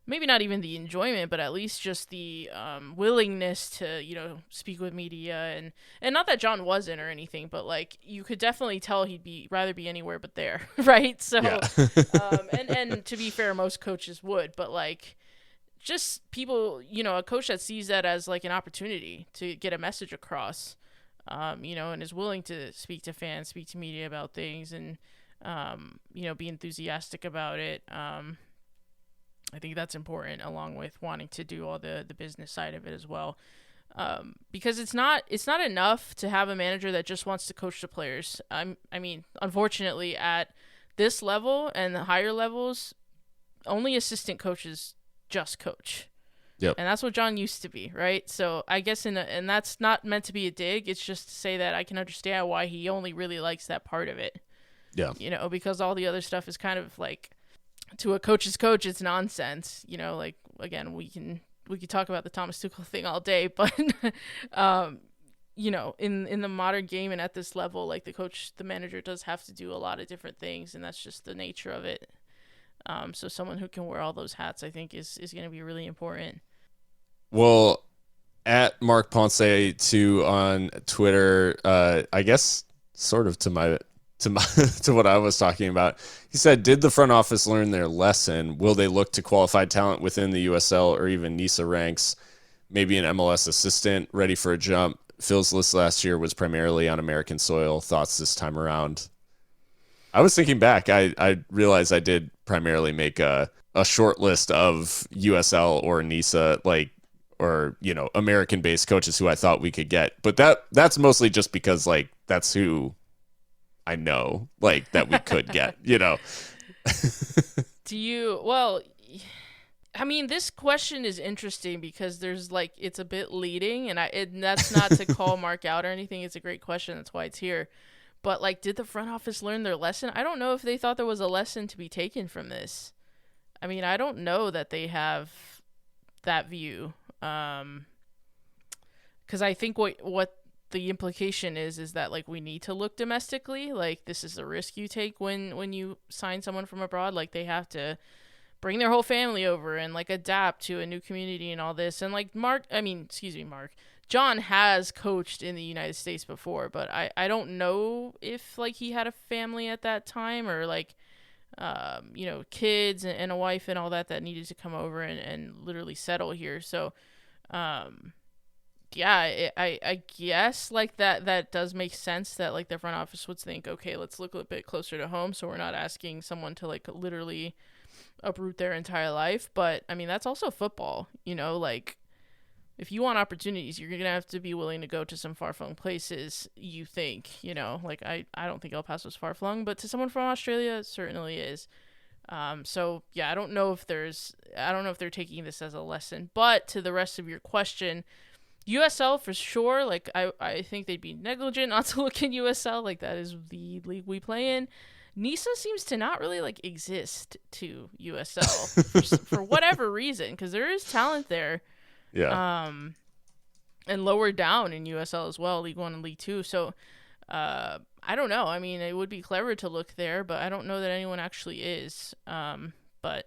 maybe not even the enjoyment, but at least just the willingness to, speak with media, and not that John wasn't or anything, but like you could definitely tell he'd rather be anywhere but there, right? So, Yeah. and to be fair, most coaches would, but like just people, a coach that sees that as like an opportunity to get a message across, and is willing to speak to fans, speak to media about things, and be enthusiastic about it. I think that's important, along with wanting to do all the business side of it as well. Because it's not enough to have a manager that just wants to coach the players. Unfortunately, at this level and the higher levels, only assistant coaches just coach. Yep. And that's what John used to be, right? So I guess and that's not meant to be a dig. It's just to say that I can understand why he only really likes that part of it. Yeah. Because all the other stuff is kind of like, to a coach's coach, it's nonsense. Like, again, we can talk about the Thomas Tuchel thing all day, but in the modern game and at this level, like the manager does have to do a lot of different things, and that's just the nature of it. So someone who can wear all those hats, I think, is going to be really important. Well, at Mark Ponce too on Twitter, I guess sort of to what I was talking about. He said, did the front office learn their lesson? Will they look to qualified talent within the USL or even NISA ranks? Maybe an MLS assistant ready for a jump. Phil's list last year was primarily on American soil. Thoughts this time around? I was thinking back. I realized I did primarily make a short list of USL or NISA, or American-based coaches who I thought we could get. But that's mostly just because that's who I know, that we could get, Do you, well, this question is interesting because there's it's a bit leading, and that's not to call Mark out or anything. It's a great question. That's why it's here. But did the front office learn their lesson? I don't know if they thought there was a lesson to be taken from this. I don't know that they have that view. Because I think what the implication is that we need to look domestically. This is the risk you take when you sign someone from abroad. They have to bring their whole family over and adapt to a new community and all this. And Mark, John has coached in the United States before, but I don't know if he had a family at that time, or kids and a wife and all that needed to come over and literally settle here. So I guess that does make sense that the front office would think, okay, let's look a bit closer to home, so we're not asking someone to literally uproot their entire life. But that's also football, if you want opportunities, you're gonna have to be willing to go to some far-flung places. I don't think El Paso's far-flung, but to someone from Australia, it certainly is. I don't know if they're taking this as a lesson. But to the rest of your question, USL for sure. I think they'd be negligent not to look in USL. That is the league we play in. NISA seems to not really exist to USL for whatever reason, because there is talent there. Yeah. and lower down in USL as well, League One and League Two. So I don't know. I mean, it would be clever to look there, but I don't know that anyone actually is. But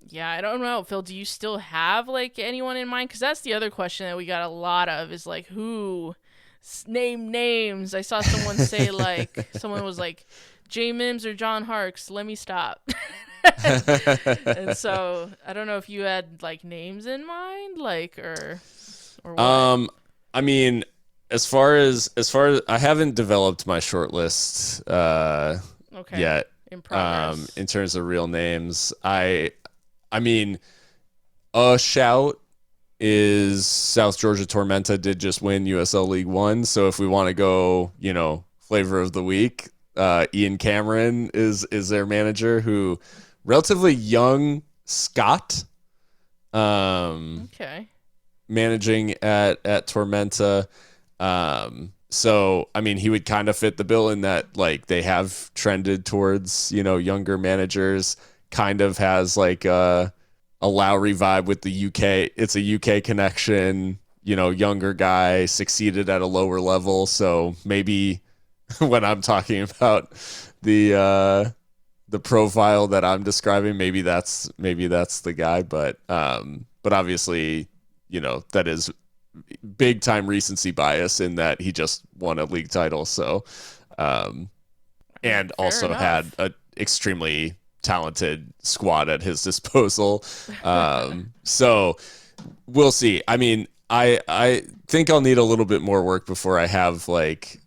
yeah, I don't know. Phil, do you still have like anyone in mind? Because that's the other question that we got a lot of is like who name names. I saw someone say like someone was like Jay Mims or John Harkes. Let me stop. And so I don't know if you had like names in mind, like or what. I mean, as far as I haven't developed my short list Okay, yet. in progress. In terms of real names, I mean, a shout is South Georgia Tormenta did just win USL League One. So if we want to go, flavor of the week, Ian Cameron is their manager, who relatively young Scot, Okay. managing at Tormenta. So I mean, he would kind of fit the bill in that like they have trended towards younger managers. Kind of has like a Lowry vibe with the UK. It's a UK connection. Younger guy succeeded at a lower level. So maybe when I'm talking about the profile that I'm describing, maybe that's the guy. But obviously, that is big time recency bias in that he just won a league title. So and Fair also had enough. a extremely talented squad at his disposal. So we'll see. I mean, I think I'll need a little bit more work before I have like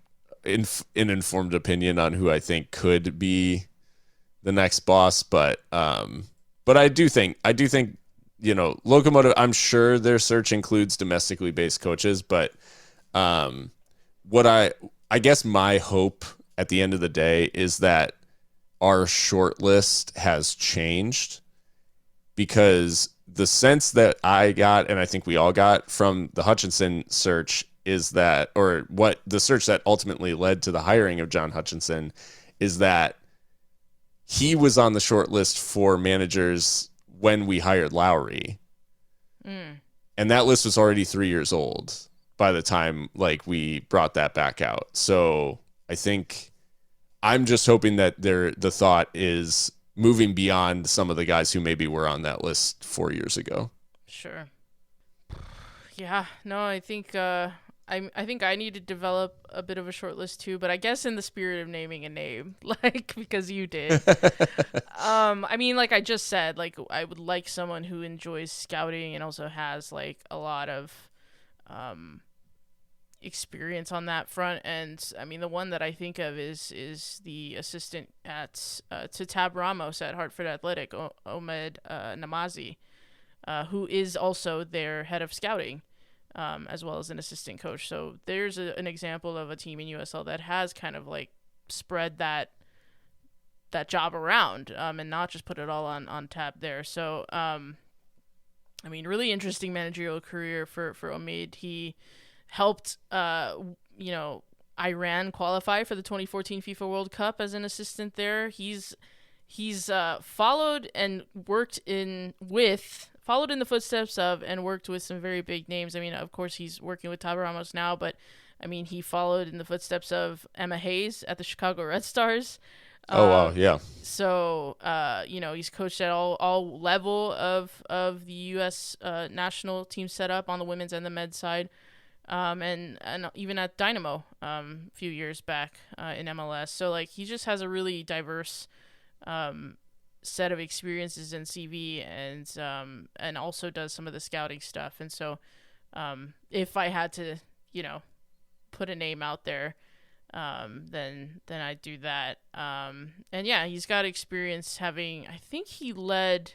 an informed opinion on who I think could be the next boss. But I do think Locomotive. I'm sure their search includes domestically based coaches, but what I guess my hope at the end of the day is that our short list has changed, because the sense that I got, and I think we all got from the Hutchinson search, is that, or what the search that ultimately led to the hiring of John Hutchinson, is that he was on the short list for managers when we hired Lowry. Mm. And that list was already 3 years old by the time like we brought that back out. So I think I'm just hoping that the thought is moving beyond some of the guys who maybe were on that list 4 years ago. Sure. Yeah. No, I think I think I need to develop a bit of a short list too, but I guess in the spirit of naming a name, like because you did. I mean, like I just said, like I would like someone who enjoys scouting and also has like a lot of um experience on that front. And I mean, the one that I think of is the assistant at to Tab Ramos at Hartford Athletic, Omed Namazi, who is also their head of scouting, as well as an assistant coach. So there's an example of a team in USL that has kind of like spread that job around, and not just put it all on Tab there. So I mean, really interesting managerial career for Omid. He helped Iran qualify for the 2014 FIFA World Cup as an assistant there. He's followed and followed in the footsteps of and worked with some very big names. I mean, of course, he's working with Tab Ramos now, but I mean, he followed in the footsteps of Emma Hayes at the Chicago Red Stars. Oh wow, Um, yeah. so he's coached at all level of the U.S. National team setup on the women's and the men's side. And even at Dynamo a few years back in MLS. So like he just has a really diverse set of experiences in CV, and also does some of the scouting stuff. And so if I had to put a name out there, then I'd do that. And yeah, he's got experience having. I think he led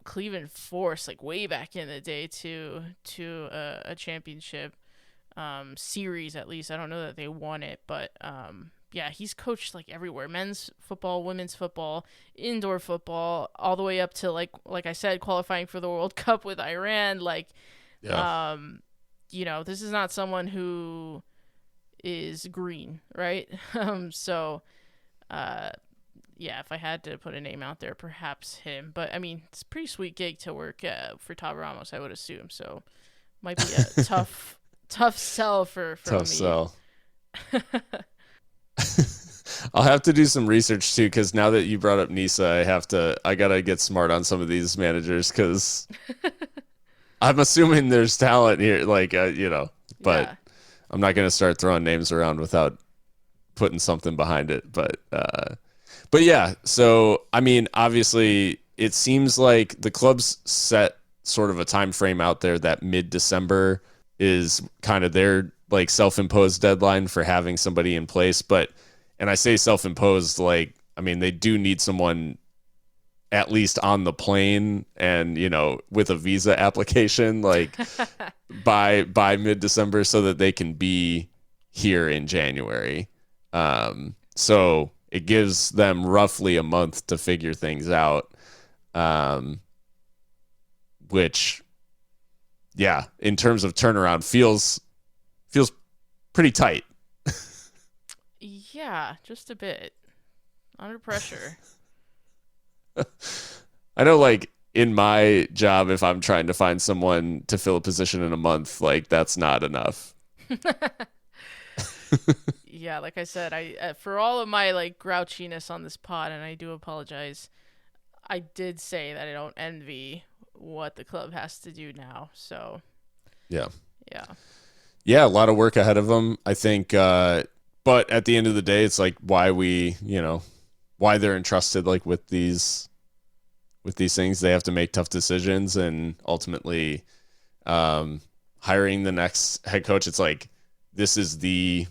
Cleveland Force like way back in the day to a championship series, at least. I don't know that they won it, but yeah, he's coached like everywhere: men's football, women's football, indoor football, all the way up to like I said, qualifying for the World Cup with Iran. Like, Yeah. this is not someone who is green, right? So yeah, if I had to put a name out there, perhaps him. But I mean, it's a pretty sweet gig to work for Tab Ramos, I would assume. So Might be a tough sell for Tough me. sell. I'll have to do some research too, because now that you brought up Nisa, I gotta get smart on some of these managers, because I'm assuming there's talent here, like but Yeah. I'm not gonna start throwing names around without putting something behind it. But yeah, so I mean, obviously, it seems like the club's set sort of a time frame out there that mid-December is kind of their like self-imposed deadline for having somebody in place. And I say self-imposed, like, I mean, they do need someone at least on the plane and, with a visa application, like by mid-December, so that they can be here in January. So it gives them roughly a month to figure things out. Which, yeah, in terms of turnaround, feels pretty tight. Yeah, just a bit under pressure. I know, like, in my job, if I'm trying to find someone to fill a position in a month, like, that's not enough. Yeah, like I said, I for all of my like grouchiness on this pod, and I do apologize, I did say that I don't envy what the club has to do now. So Yeah. yeah, A lot of work ahead of them, I think. But at the end of the day, it's like why why they're entrusted like with these things. They have to make tough decisions, and ultimately, hiring the next head coach, it's like this is the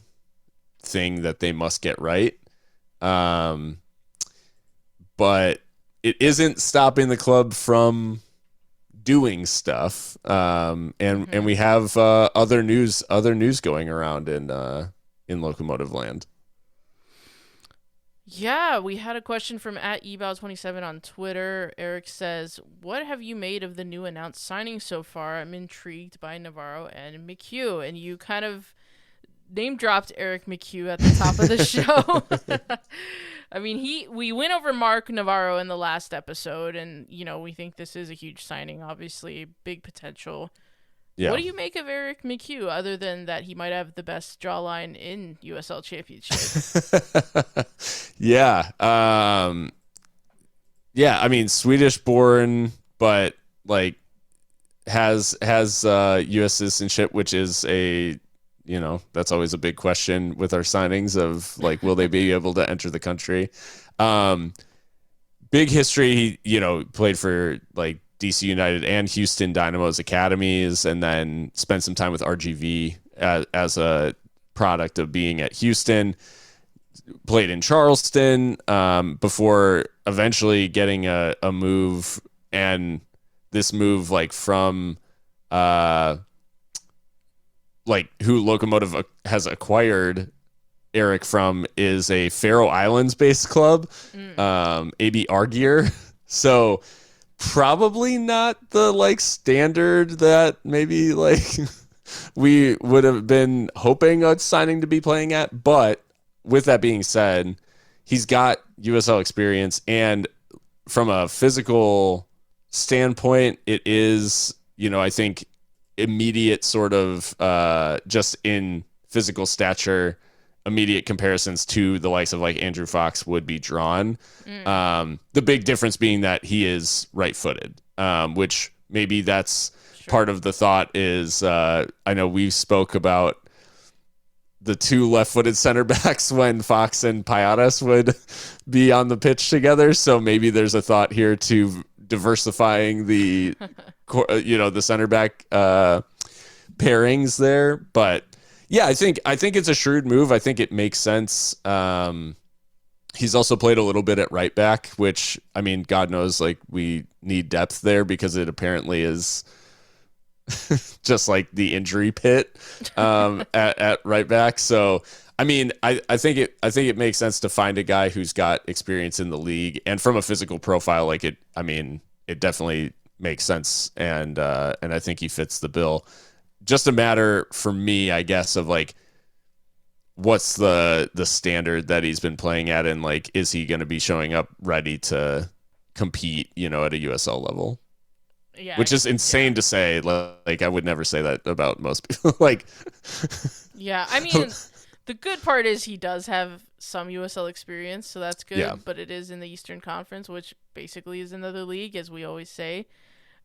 thing that they must get right. But it isn't stopping the club from doing stuff. And we have other news going around in Locomotive Land. Yeah, we had a question from @ebow27 on Twitter. Eric says, "What have you made of the new announced signings so far? I'm intrigued by Navarro and McCue." And you kind of name dropped Eric McCue at the top of the show. I mean, we went over Mark Navarro in the last episode, and we think this is a huge signing. Obviously, big potential. Yeah. What do you make of Eric McCue, other than that he might have the best jawline in USL Championship? Yeah. Yeah. I mean, Swedish born, but like has U.S. citizenship, which is that's always a big question with our signings of like, will they be able to enter the country? Big history. He, played for like DC United and Houston Dynamo's academies, and then spent some time with RGV as a product of being at Houston. Played in Charleston before eventually getting a move, and this move like from like who Locomotive has acquired Eric from is a Faroe Islands based club, AB Argir. So probably not the like standard that maybe like we would have been hoping a signing to be playing at. But with that being said, he's got USL experience, and from a physical standpoint, it is, I think immediate sort of just in physical stature, immediate comparisons to the likes of like Andrew Fox would be drawn. The big difference being that he is right-footed, which maybe that's part of the thought is I know we spoke about the two left-footed center backs when Fox and Payadas would be on the pitch together. So maybe there's a thought here to diversifying the the center back pairings there. But yeah, I think it's a shrewd move. I think it makes sense. He's also played a little bit at right back, which, I mean, God knows, like, we need depth there because it apparently is just like the injury pit at right back. So I mean, I think it makes sense to find a guy who's got experience in the league, and from a physical profile, like it definitely makes sense, and I think he fits the bill. Just a matter for me, I guess, of like, what's the standard that he's been playing at, and like, is he going to be showing up ready to compete, at a USL level? Yeah, which is insane yeah, to say. Like I would never say that about most people. Like, yeah. I mean, the good part is he does have some USL experience, so that's yeah, good. But it is in the Eastern Conference, which basically is another league, as we always say.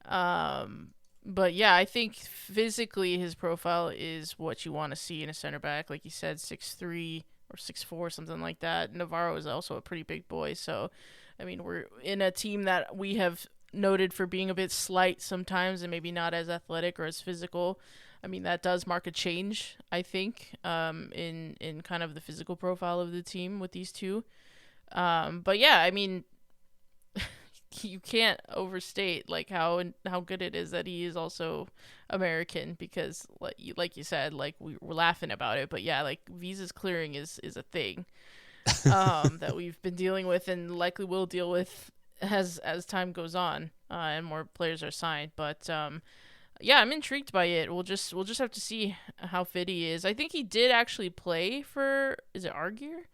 Um, but yeah, I think physically his profile is what you want to see in a center back. Like you said, 6'3" or 6'4", something like that. Navarro is also a pretty big boy. So, I mean, we're in a team that we have noted for being a bit slight sometimes and maybe not as athletic or as physical. I mean, that does mark a change, I think, in kind of the physical profile of the team with these two. But yeah, I mean, you can't overstate like how good it is that he is also American because like you said, like we were laughing about it, but yeah, like visas clearing is a thing that we've been dealing with and likely will deal with as time goes on and more players are signed. But yeah, I'm intrigued by it. We'll just have to see how fit he is. I think he did actually play for, is it Argeir?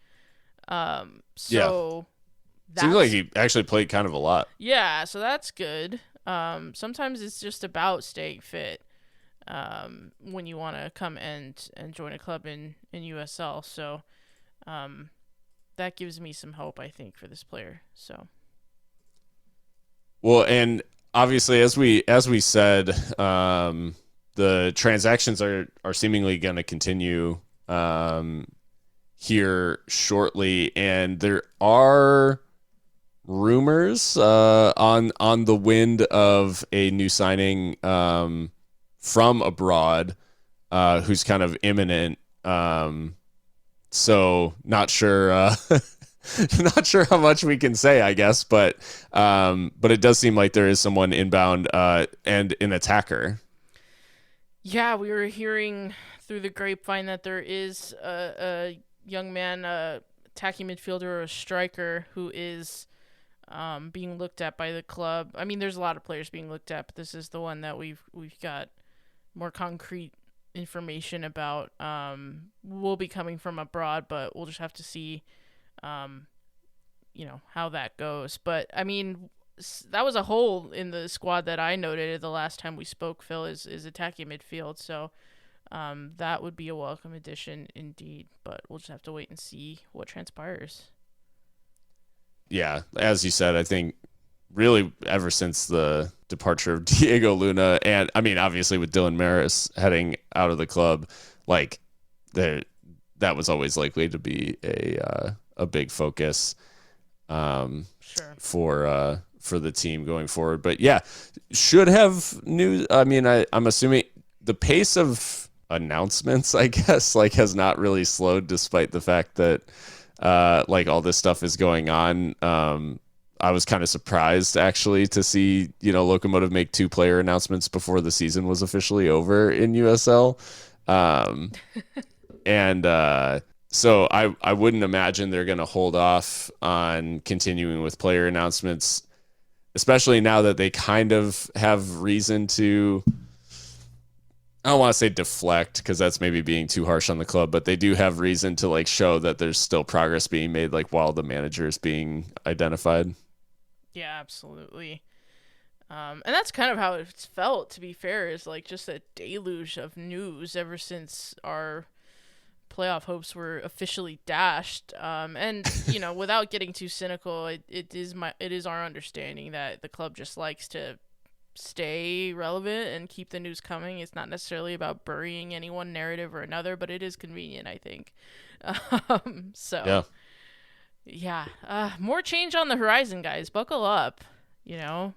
yeah. So Seems like that's he actually played kind of a lot. yeah, so that's good. Sometimes it's just about staying fit when you want to come and join a club in USL. So that gives me some hope, I think, for this player. So Well, and obviously, as we said, the transactions are seemingly going to continue here shortly, and there are rumors on the wind of a new signing from abroad who's kind of imminent. So not sure not sure how much we can say, I guess, but it does seem like there is someone inbound and an attacker. yeah, we were hearing through the grapevine that there is a young man, attacking midfielder or a striker who is being looked at by the club. I mean, there's a lot of players being looked at, but this is the one that we've got more concrete information about. Will be coming from abroad, but we'll just have to see, um, how that goes. But I mean, that was a hole in the squad that I noted the last time we spoke. Phil is attacking midfield, so that would be a welcome addition indeed. But we'll just have to wait and see what transpires. Yeah, as you said, I think really ever since the departure of Diego Luna, and I mean obviously with Dylan Maris heading out of the club, like there that was always likely to be a big focus Sure. for the team going forward. But yeah, should have news. I mean, I'm assuming the pace of announcements, I guess, like has not really slowed despite the fact that like all this stuff is going on. I was kind of surprised actually to see, Locomotive make 2 player announcements before the season was officially over in USL. Um, and so I wouldn't imagine they're going to hold off on continuing with player announcements, especially now that they kind of have reason to. I don't want to say deflect because that's maybe being too harsh on the club, but they do have reason to like show that there's still progress being made, like while the manager is being identified. Yeah, absolutely. And that's kind of how it's felt, to be fair, is like just a deluge of news ever since our playoff hopes were officially dashed. And without getting too cynical, it is our understanding that the club just likes to stay relevant and keep the news coming. It's not necessarily about burying any one narrative or another, but it is convenient, I think. So Yeah. yeah, more change on the horizon, guys. Buckle up. You know.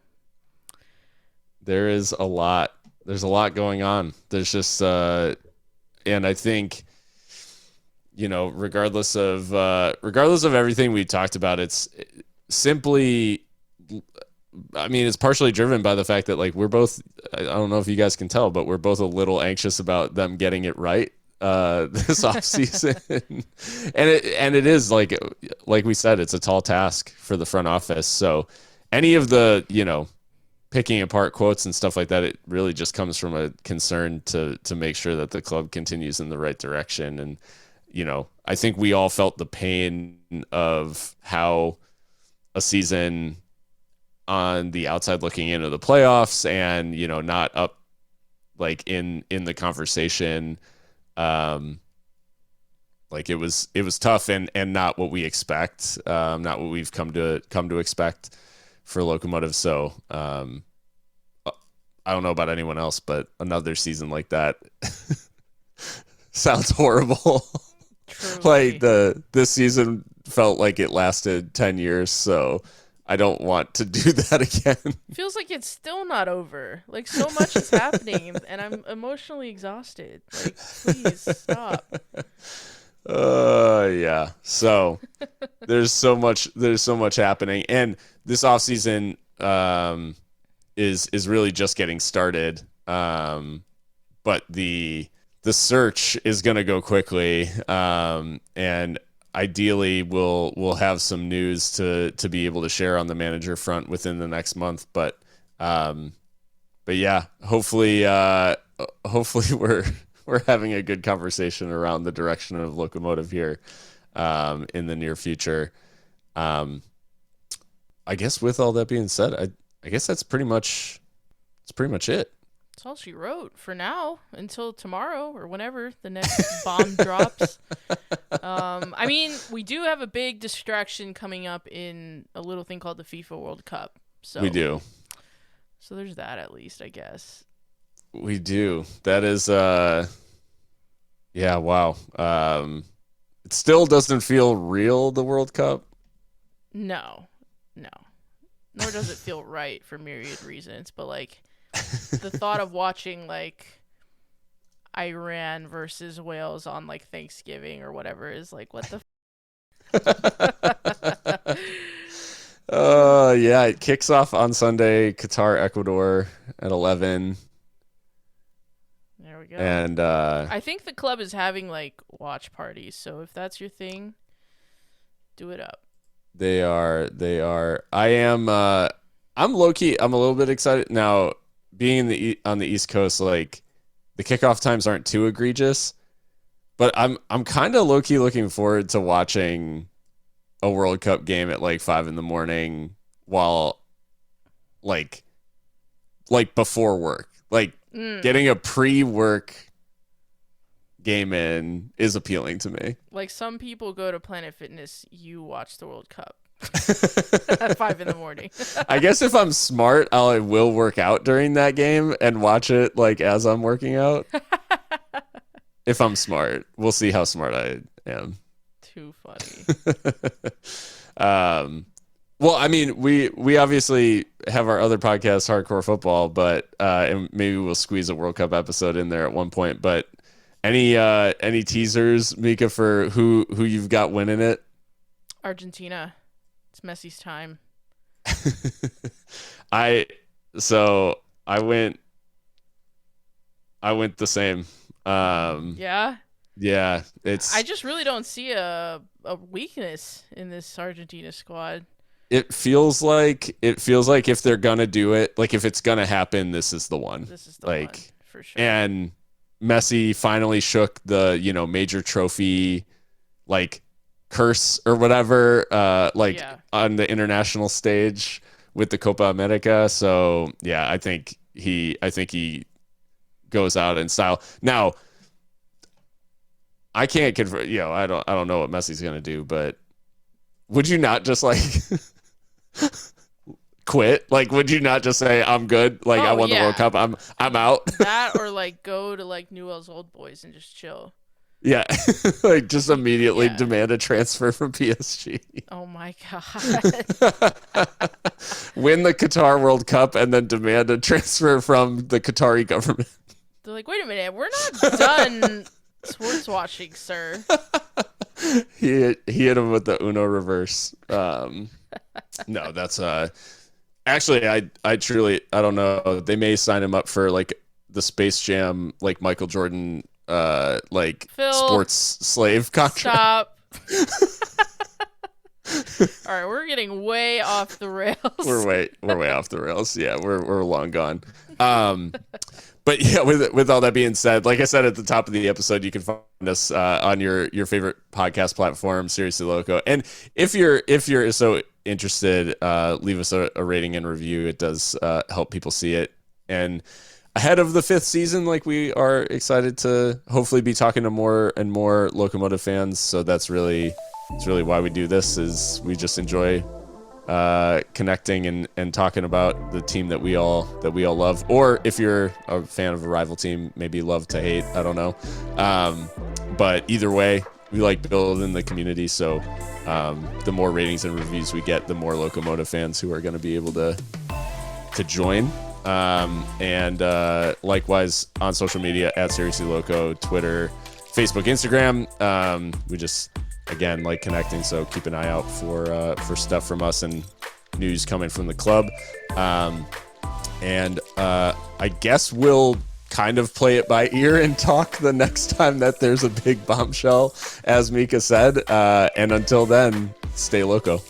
There is a lot. There's a lot going on. There's just, and I think, regardless of everything we talked about, it's simply, I mean, it's partially driven by the fact that like we're both, I don't know if you guys can tell, but we're both a little anxious about them getting it right this offseason. and it is like we said, it's a tall task for the front office. So any of the, picking apart quotes and stuff like that, it really just comes from a concern to make sure that the club continues in the right direction. And, I think we all felt the pain of how a season on the outside looking into the playoffs, and not up like in the conversation. Like it was tough and not what we expect, not what we've come to expect for Locomotive. So I don't know about anyone else, but another season like that sounds horrible. Like this season felt like it lasted 10 years, so I don't want to do that again. Feels like it's still not over. Like so much is happening and I'm emotionally exhausted. Like please stop. Yeah. So there's so much happening, and this offseason is really just getting started. But the search is going to go quickly, and ideally we'll have some news to be able to share on the manager front within the next month. But yeah, hopefully we're having a good conversation around the direction of Locomotive here in the near future. I guess with all that being said, I guess that's pretty much it. That's all she wrote for now until tomorrow or whenever the next bomb drops. I mean, we do have a big distraction coming up in a little thing called the FIFA World Cup. So we do. So there's that at least, I guess. We do. That is yeah, wow. It still doesn't feel real, the World Cup. No. Nor does it feel right for myriad reasons, but like the thought of watching like Iran versus Wales on like Thanksgiving or whatever is like, what the yeah, it kicks off on Sunday, Qatar, Ecuador at 11. There we go. And I think the club is having like watch parties, so if that's your thing, do it up. They are. I'm low-key, I'm a little bit excited now. Being on the East Coast, like the kickoff times aren't too egregious, but I'm kind of low-key looking forward to watching a World Cup game at like 5 a.m. while like before work. Like getting a pre-work game in is appealing to me. Like some people go to Planet Fitness, you watch the World Cup at 5 a.m. I guess if I'm smart, I will work out during that game and watch it like as I'm working out. If I'm smart, we'll see how smart I am. Too funny. Well, I mean, we obviously have our other podcast, Hardcore Football, but and maybe we'll squeeze a World Cup episode in there at one point. But any teasers, Mika, for who you've got winning it? Argentina. It's Messi's time. I went the same. Yeah. Yeah, it's. I just really don't see a weakness in this Argentina squad. It feels like if they're gonna do it, like if it's gonna happen, this is the one. This is the one for sure. And Messi finally shook the major trophy like curse or whatever on the international stage with the Copa America. So yeah, I think he goes out in style. Now I can't confirm, I don't know what Messi's gonna do, but would you not just like quit? Like, would you not just say, I'm good, like I won the World Cup, I'm out? That or like go to like Newell's Old Boys and just chill. Yeah. Like just immediately demand a transfer from PSG. Oh my God. Win the Qatar World Cup and then demand a transfer from the Qatari government. They're like, wait a minute, we're not done sports watching, sir. He hit him with the Uno reverse. No, that's actually I truly don't know. They may sign him up for like the Space Jam, like Michael Jordan, like Phil, sports slave contract. Stop. All right, we're getting way off the rails. We're way off the rails. Yeah, we're long gone. But yeah, with all that being said, like I said at the top of the episode, you can find us on your favorite podcast platform, Seriously Loco. And if you're so interested, leave us a rating and review. It does help people see it. And ahead of the 5th season, like, we are excited to hopefully be talking to more and more Locomotive fans. So it's really why we do this, is we just enjoy connecting and talking about the team that we all love. Or if you're a fan of a rival team, maybe love to hate, I don't know. But either way, we like building the community. So the more ratings and reviews we get, the more Locomotive fans who are going to be able to join. And likewise on social media at Seriously Loco, Twitter, Facebook, Instagram. We just, again, like connecting, so keep an eye out for stuff from us and news coming from the club. And I guess we'll kind of play it by ear and talk the next time that there's a big bombshell, as Mika said. And until then, stay loco.